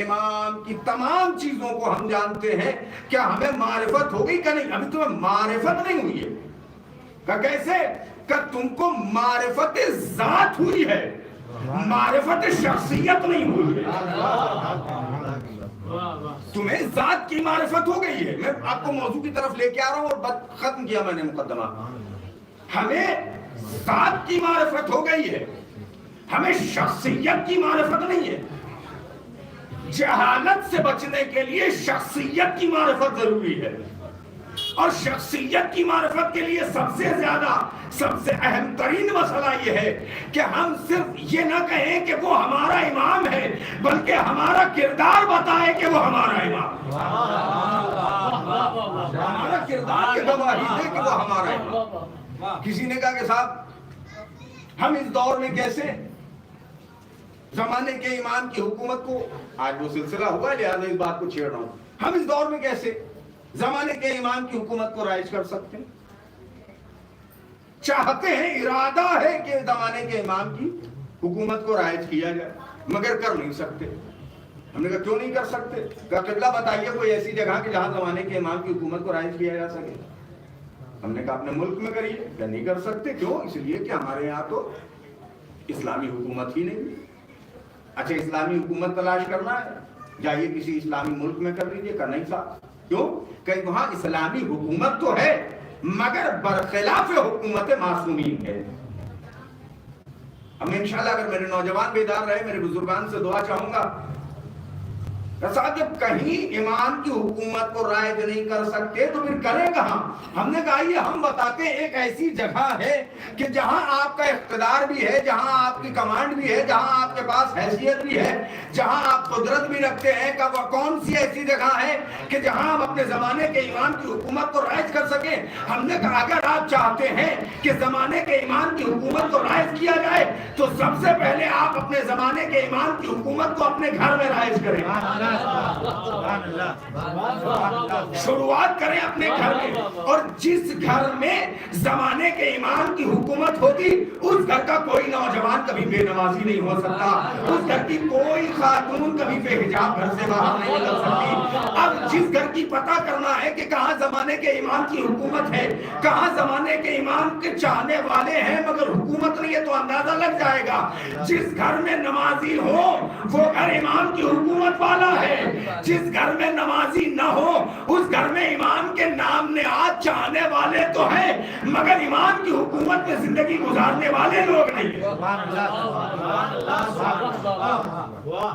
امام کی تمام چیزوں کو ہم جانتے ہیں. کیا ہمیں معرفت ہو گئی کہ نہیں؟ ابھی تمہیں معرفت نہیں ہوئی ہے. کہ کیسے؟ کہ تم کو معرفت ذات ہوئی ہے، معرفت شخصیت نہیں ہوئی ہے. تمہیں ذات کی معرفت ہو گئی ہے. میں آپ کو موضوع کی طرف لے کے آ رہا ہوں اور ختم کیا میں نے مقدمہ. ہمیں ذات کی معرفت ہو گئی ہے، ہمیں شخصیت کی معرفت نہیں ہے. جہالت سے بچنے کے لیے شخصیت کی معرفت ضروری ہے. اور شخصیت کی معرفت کے لیے سب سے زیادہ سب سے اہم ترین مسئلہ یہ ہے کہ ہم صرف یہ نہ کہیں کہ وہ ہمارا امام ہے، بلکہ ہمارا کردار بتائے کہ وہ ہمارا امام، ہمارا کردار یہ گواہی دے کہ وہ ہمارا امام۔ کسی نے کہا کہ صاحب ہم اس دور میں کیسے زمانے کے امام کی حکومت کو، آج وہ سلسلہ ہوا ہے لہذا اس بات کو چھیڑ رہا ہوں، ہم اس دور میں کیسے زمانے کے امام کی حکومت کو رائج کر سکتے ہیں؟ چاہتے ہیں، ارادہ ہے کہ زمانے کے امام کی حکومت کو رائج کیا جائے، مگر کر نہیں سکتے۔ ہم نے کہا کیوں نہیں کر سکتے؟ کہا قبلہ بتائیے کوئی ایسی جگہ کہ جہاں زمانے کے امام کی حکومت کو رائج کیا جا سکے۔ ہم نے کہا اپنے ملک میں کریے، کیا نہیں کر سکتے؟ کیوں؟ اس لیے کہ ہمارے یہاں تو اسلامی حکومت ہی نہیں۔ اچھا اسلامی حکومت تلاش کرنا ہے، جائیے کسی اسلامی ملک میں کر لیجیے۔ کہا نہیں صاحب، کیوں؟ کہ وہاں اسلامی حکومت تو ہے مگر برخلاف حکومت معصومین ہے۔ اب میں انشاءاللہ اگر میرے نوجوان بیدار رہے، میرے بزرگان سے دعا چاہوں گا، صاحب جب کہیں امام کی حکومت کو رائج نہیں کر سکتے تو پھر کریں کہاں؟ ہم نے کہا یہ ہم بتاتے ہیں ایک ایسی جگہ ہے کہ جہاں آپ کا اقتدار بھی ہے، جہاں آپ کی کمانڈ بھی ہے، جہاں آپ کے پاس حیثیت بھی ہے، جہاں آپ قدرت بھی رکھتے ہیں۔ کہ وہ کون سی ایسی جگہ ہے کہ جہاں ہم اپنے زمانے کے امام کی حکومت کو رائج کر سکیں؟ ہم نے کہا اگر آپ چاہتے ہیں کہ زمانے کے امام کی حکومت کو رائج کیا جائے تو سب سے پہلے آپ اپنے زمانے کے امام کی حکومت کو اپنے گھر میں رائج کریں، شروعات کریں اپنے گھر میں۔ اور جس گھر میں زمانے کے امام کی حکومت ہوگی اس گھر کا کوئی نوجوان کبھی بے نمازی نہیں ہو سکتا، اس گھر کی کوئی خاتون کبھی بے حجاب گھر سے باہر نہیں نکل سکتی۔ اب جس گھر کی پتہ کرنا ہے کہ کہاں زمانے کے امام کی حکومت ہے، کہاں زمانے کے امام کے چاہنے والے ہیں مگر حکومت نہیں ہے، تو اندازہ لگ جائے گا جس گھر میں نمازی ہو وہ گھر امام کی حکومت والا ہے، جس گھر میں نمازی نہ ہو اس گھر میں امام کے نام نہاد چاہنے والے تو ہیں مگر امام کی حکومت میں زندگی گزارنے والے لوگ نہیں ہیں۔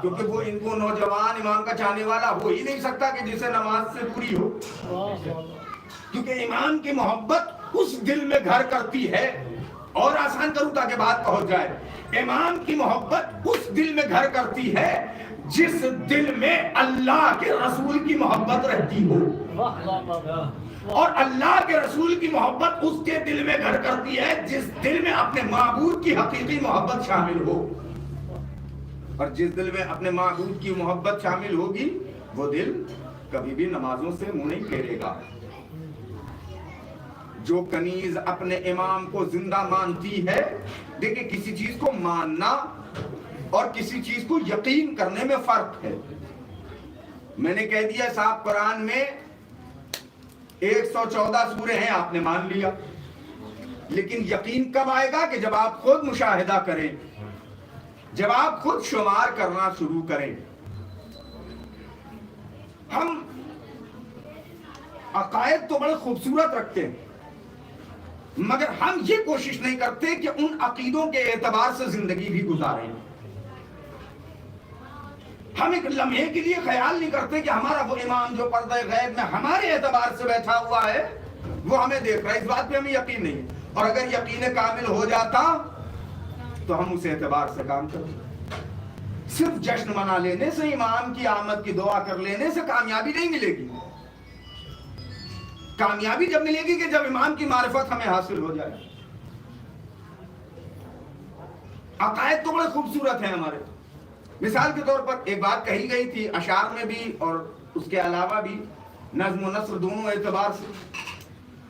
کیونکہ وہ ان کو نوجوان امام کا چاہنے والا ہو ہی نہیں سکتا کہ جسے نماز سے پوری ہو، کیونکہ امام کی محبت اس دل میں گھر کرتی ہے۔ اور آسان کروں تاکہ بات پہنچ جائے، امام کی محبت اس دل میں گھر کرتی ہے جس دل میں اللہ کے رسول کی محبت رہتی ہو، اور اللہ کے رسول کی محبت اس کے دل میں گھر کرتی ہے جس دل میں اپنے معبود کی حقیقی محبت شامل ہو۔ اور جس دل میں اپنے معبود کی محبت شامل ہوگی وہ دل کبھی بھی نمازوں سے منہ نہیں پھیرے گا۔ جو کنیز اپنے امام کو زندہ مانتی ہے، دیکھیں کسی چیز کو ماننا اور کسی چیز کو یقین کرنے میں فرق ہے۔ میں نے کہہ دیا صاحب قرآن میں 114 سورے ہیں، آپ نے مان لیا، لیکن یقین کب آئے گا؟ کہ جب آپ خود مشاہدہ کریں، جب آپ خود شمار کرنا شروع کریں۔ ہم عقائد تو بڑے خوبصورت رکھتے ہیں مگر ہم یہ کوشش نہیں کرتے کہ ان عقیدوں کے اعتبار سے زندگی بھی گزاریں۔ ہم ایک لمحے کے لیے خیال نہیں کرتے کہ ہمارا وہ امام جو پردہ غیب میں ہمارے اعتبار سے بیٹھا ہوا ہے وہ ہمیں دیکھ رہا ہے، اس بات پہ ہمیں یقین نہیں ہے۔ اور اگر یقین کامل ہو جاتا تو ہم اس اعتبار سے کام کرتے۔ صرف جشن منا لینے سے، امام کی آمد کی دعا کر لینے سے کامیابی نہیں ملے گی۔ کامیابی جب ملے گی کہ جب امام کی معرفت ہمیں حاصل ہو جائے۔ عقائد تو بڑے خوبصورت ہیں ہمارے۔ مثال کے طور پر ایک بات کہی گئی تھی اشعار میں بھی اور اس کے علاوہ بھی، نظم و نثر دونوں اعتبار سے،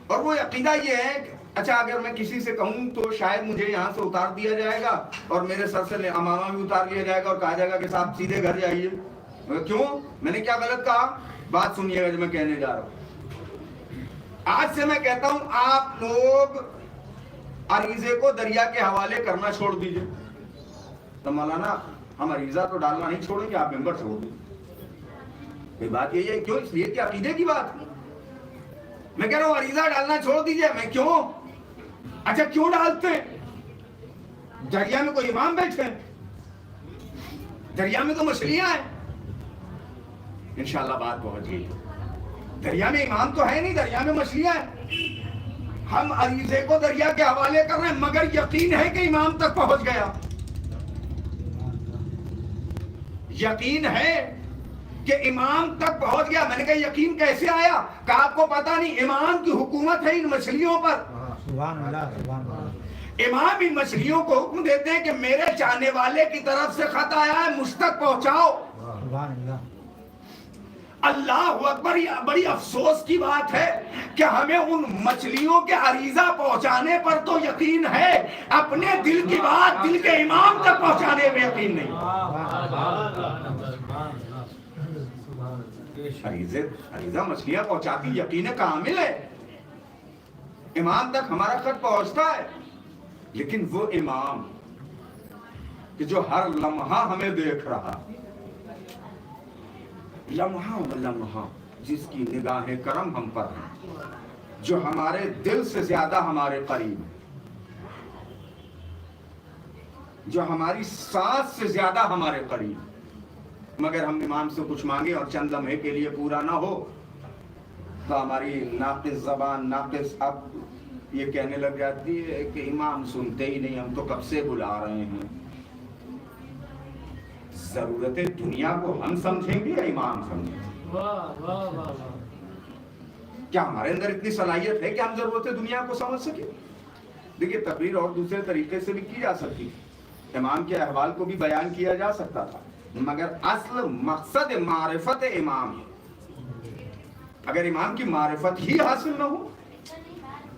اور وہ عقیدہ یہ ہے کہ اچھا اگر میں کسی سے کہوں تو شاید مجھے یہاں سے اتار دیا جائے گا اور میرے سر سے امامہ بھی اتار لیا جائے گا اور کہا جائے گا کہ صاحب سیدھے گھر جائیے۔ کیوں؟ میں نے کیا غلط کہا؟ بات سنیے گا جو میں کہنے جا رہا ہوں۔ آج سے میں کہتا ہوں آپ لوگ عریضے کو دریا کے حوالے کرنا چھوڑ دیجئے۔ تو مولانا ہم عریضہ تو ڈالنا نہیں چھوڑیں گے، آپ ممبر چھوڑ دیں۔ بات یہی ہے، کیوں؟ اس لیے کہ عقیدے کی بات ہے۔ میں کہہ رہا ہوں عریضہ ڈالنا چھوڑ دیجئے۔ میں کیوں؟ اچھا کیوں ڈالتے ہیں؟ دریا میں کوئی امام بیٹھے ہیں، دریا میں تو مچھلیاں ہیں۔ انشاءاللہ بات پہنچ گئی۔ دریا میں امام تو ہے نہیں، دریا میں مچھلیاں ہیں. ہم عریضے کو دریا کے حوالے کر رہے ہیں مگر یقین ہے کہ امام تک پہنچ گیا. یقین ہے کہ امام تک پہنچ گیا. میں نے کہا یقین کیسے آیا؟ کہا آپ کو پتا نہیں، امام کی حکومت ہے ان مچھلیوں پر. سبحان اللہ سبحان اللہ. امام ان مچھلیوں کو حکم دیتے ہیں کہ میرے چاہنے والے کی طرف سے خط آیا ہے، مجھ تک پہنچاؤ. سبحان اللہ. اللہ اکبر. یہ بڑی افسوس کی بات ہے کہ ہمیں ان مچھلیوں کے عریضہ پہنچانے پر تو یقین ہے، اپنے دل کی بات دل کے امام تک پہنچانے میں یقین نہیں. عریضہ مچھلیاں پہنچاتی، یقین کامل ہے، امام تک ہمارا خط پہنچتا ہے. لیکن وہ امام کہ جو ہر لمحہ ہمیں دیکھ رہا، لمحہ و لمحہ جس کی نگاہ کرم ہم پر ہے، جو ہمارے دل سے زیادہ ہمارے قریب ہے، جو ہماری سانس سے زیادہ ہمارے قریب، مگر ہم امام سے کچھ مانگے اور چند لمحے کے لیے پورا نہ ہو تو ہماری ناقص زبان ناقص اب یہ کہنے لگ جاتی ہے کہ امام سنتے ہی نہیں، ہم تو کب سے بلا رہے ہیں. ضرورت دنیا کو ہم سمجھیں گے یا امام سمجھیں گے؟ کیا ہمارے اندر اتنی صلاحیت ہے کہ ہم ضرورت دنیا کو سمجھ سکیں؟ دیکھیے تقریر اور دوسرے طریقے سے بھی کی جا سکتی، امام کے احوال کو بھی بیان کیا جا سکتا تھا، مگر اصل مقصد معرفت امام ہے. اگر امام کی معرفت ہی حاصل نہ ہو،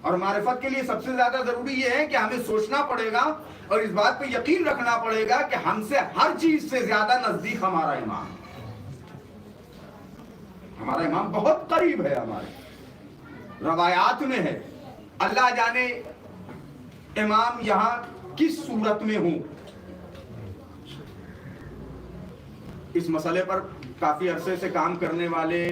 اور معرفت کے لیے سب سے زیادہ ضروری یہ ہے کہ ہمیں سوچنا پڑے گا اور اس بات پہ یقین رکھنا پڑے گا کہ ہم سے ہر چیز سے زیادہ نزدیک ہمارا امام ہے. ہمارا امام بہت قریب ہے، ہمارے روایات میں ہے. اللہ جانے امام یہاں کس صورت میں ہوں. اس مسئلے پر کافی عرصے سے کام کرنے والے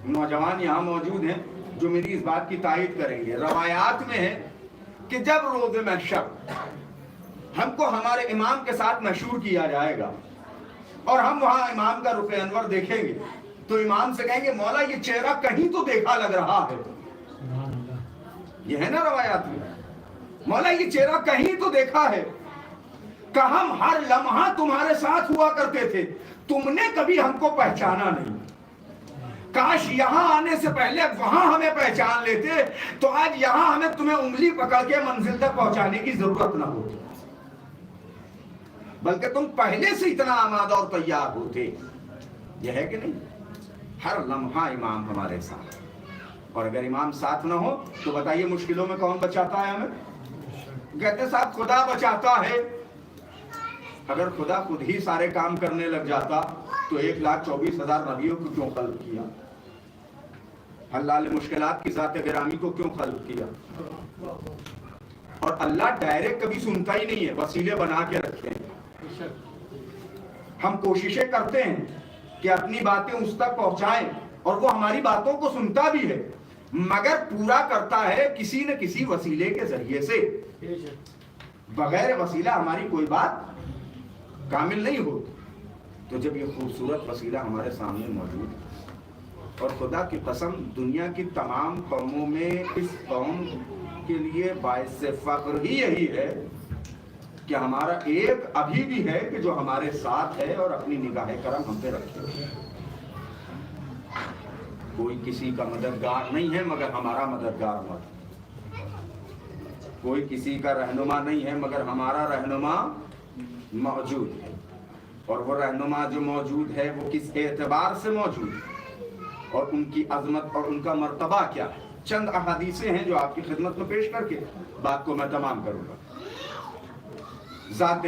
نوجوان یہاں موجود ہیں جو میری اس بات کی تائید کریں گے. روایات میں ہے کہ جب روز محشر ہم کو ہمارے امام کے ساتھ مشہور کیا جائے گا اور ہم وہاں امام کا رخ انور دیکھیں گے تو امام سے کہیں گے مولا یہ چہرہ کہیں تو دیکھا لگ رہا ہے. یہ ہے نا روایات میں، مولا یہ چہرہ کہیں تو دیکھا ہے، کہ ہم ہر لمحہ تمہارے ساتھ ہوا کرتے تھے، تم نے کبھی ہم کو پہچانا نہیں. کاش یہاں آنے سے پہلے وہاں ہمیں پہچان لیتے تو آج یہاں ہمیں تمہیں انگلی پکڑ کے منزل تک پہنچانے کی ضرورت نہ ہوتی، بلکہ تم پہلے سے اتنا آمادہ اور تیار ہوتے. یہ ہے کہ نہیں؟ ہر لمحہ امام ہمارے ساتھ، اور اگر امام ساتھ نہ ہو تو بتائیے مشکلوں میں کون بچاتا ہے ہمیں؟ کہتے صاحب خدا بچاتا ہے. اگر خدا خود ہی سارے کام کرنے لگ جاتا تو 1,24,000 نبیوں کو کیوں خلق کیا؟ حلال مشکلات کی ذات گرامی کو کیوں خلق کیا؟ اور اللہ ڈائریکٹ کبھی سنتا ہی نہیں ہے، وسیلے بنا کے رکھتے ہیں. ہم کوششیں کرتے ہیں کہ اپنی باتیں اس تک پہنچائیں اور وہ ہماری باتوں کو سنتا بھی ہے، مگر پورا کرتا ہے کسی نہ کسی وسیلے کے ذریعے سے. بغیر وسیلہ ہماری کوئی بات کامل نہیں ہوتی. تو جب یہ خوبصورت وسیلہ ہمارے سامنے موجود ہے، اور خدا کی قسم دنیا کی تمام قوموں میں اس قوم کے لیے باعث فخر ہی یہی ہے کہ ہمارا ایک ابھی بھی ہے کہ جو ہمارے ساتھ ہے اور اپنی نگاہ کرم ہم پہ رکھے. کوئی کسی کا مددگار نہیں ہے مگر ہمارا مددگار موجود. کوئی کسی کا رہنما نہیں ہے مگر ہمارا رہنما موجود ہے. اور وہ رہنما جو موجود ہے وہ کس اعتبار سے موجود ہے اور ان کی عظمت اور ان کا مرتبہ کیا ہے. چند احادیثیں ہیں جو آپ کی خدمت میں پیش کر کے بات کو میں تمام کروں گا. ذات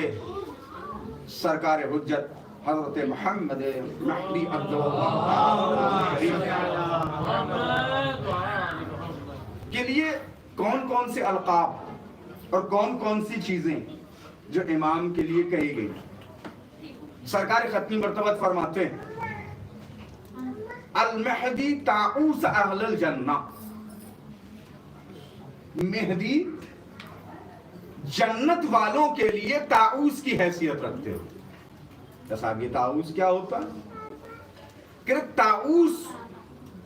سرکار حجت حضرت محمد مہدی کے لیے کون کون سے القاب اور کون کون سی چیزیں جو امام کے لیے کہی گئی. سرکار ختمی مرتبہ فرماتے ہیں المہدی طاؤس اہل الجنہ. مہدی جنت والوں کے لیے طاؤس کی حیثیت رکھتے ہو. صاحب یہ طاؤس کیا ہوتا ہے؟ کہ طاؤس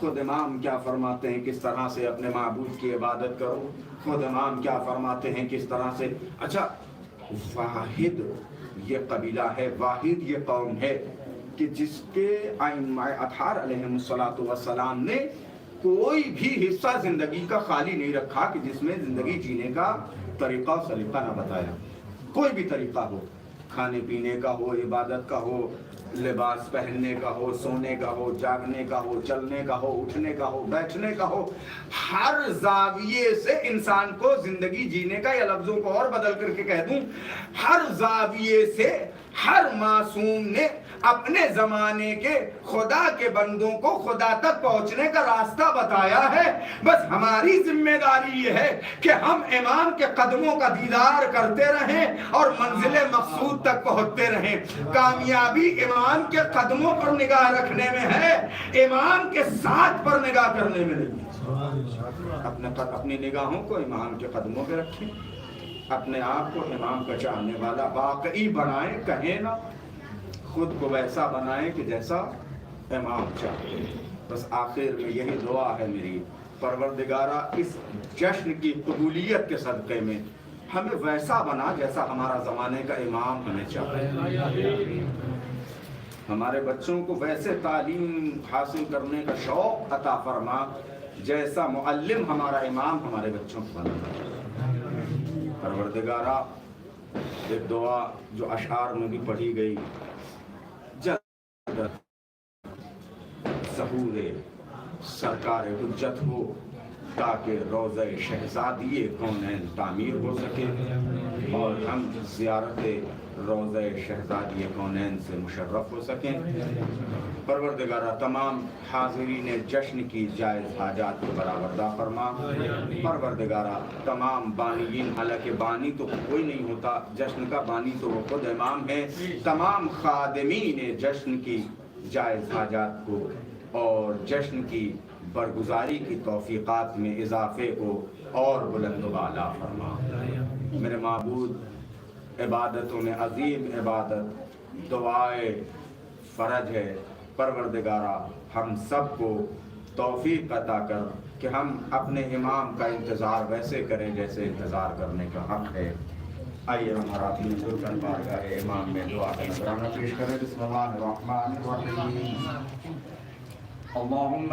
خود امام کیا فرماتے ہیں کس طرح سے اپنے معبود کی عبادت کرو، خود امام کیا فرماتے ہیں کس طرح سے. اچھا، واحد یہ قبیلہ ہے، واحد یہ قوم ہے کہ جس کے ائمہ اطہار علیہم السلام نے کوئی بھی حصہ زندگی کا خالی نہیں رکھا کہ جس میں زندگی جینے کا طریقہ و سلیقہ نہ بتایا. کوئی بھی طریقہ ہو، کھانے پینے کا ہو، عبادت کا ہو، لباس پہننے کا ہو، سونے کا ہو، جاگنے کا ہو، چلنے کا ہو، اٹھنے کا ہو، بیٹھنے کا ہو، ہر زاویے سے انسان کو زندگی جینے کا، یا لفظوں کو اور بدل کر کے کہہ دوں، ہر زاویے سے ہر معصوم نے اپنے زمانے کے خدا کے بندوں کو خدا تک پہنچنے کا راستہ بتایا ہے. بس ہماری ذمہ داری یہ ہے کہ ہم امام کے قدموں کا دیدار کرتے رہیں اور منزل مقصود تک پہنچتے رہیں. کامیابی امام کے قدموں پر نگاہ رکھنے میں ہے، امام کے ساتھ پر نگاہ کرنے میں نہیں. اپنی نگاہوں کو امام کے قدموں پہ رکھیں، اپنے آپ کو امام کا چاہنے والا واقعی بنائیں، کہیں نہ خود کو ویسا بنائیں کہ جیسا امام چاہتے. بس آخر میں یہی دعا ہے میری، پروردگارہ اس جشن کی قبولیت کے صدقے میں ہمیں ویسا بنا جیسا ہمارا زمانے کا امام ہمیں چاہے. ہمارے بچوں کو ویسے تعلیم حاصل کرنے کا شوق عطا فرما جیسا معلم ہمارا امام ہمارے بچوں کو بنا. پروردگارہ ایک دعا جو اشعار میں بھی پڑھی گئی، ظہور سرکار حجت ہو تاکہ روضہ شہزادی کونین تعمیر ہو سکے اور ہم زیارت روضہ شہزادی کونین سے مشرف ہو سکیں. پروردگارہ تمام حاضرین جشن کی جائز حاجات کو برآوردہ فرما. پروردگارہ تمام بانیین، حالانکہ بانی تو کوئی نہیں ہوتا، جشن کا بانی تو وہ خود امام ہے، تمام خادمین جشن کی جائز حاجات کو اور جشن کی برگزاری کی توفیقات میں اضافے کو اور بلند و بالا فرما. میرے معبود، عبادتوں میں عظیم عبادت دعائے فرج ہے. پروردگارہ ہم سب کو توفیق عطا کر کہ ہم اپنے امام کا انتظار ویسے کریں جیسے انتظار کرنے کا حق ہے. آئیے ہمارا اپنی بزرگان بارگاہ امام میں دعا کا نذرانہ پیش کریں. بسم اللہ الرحمن الرحیم. اللہم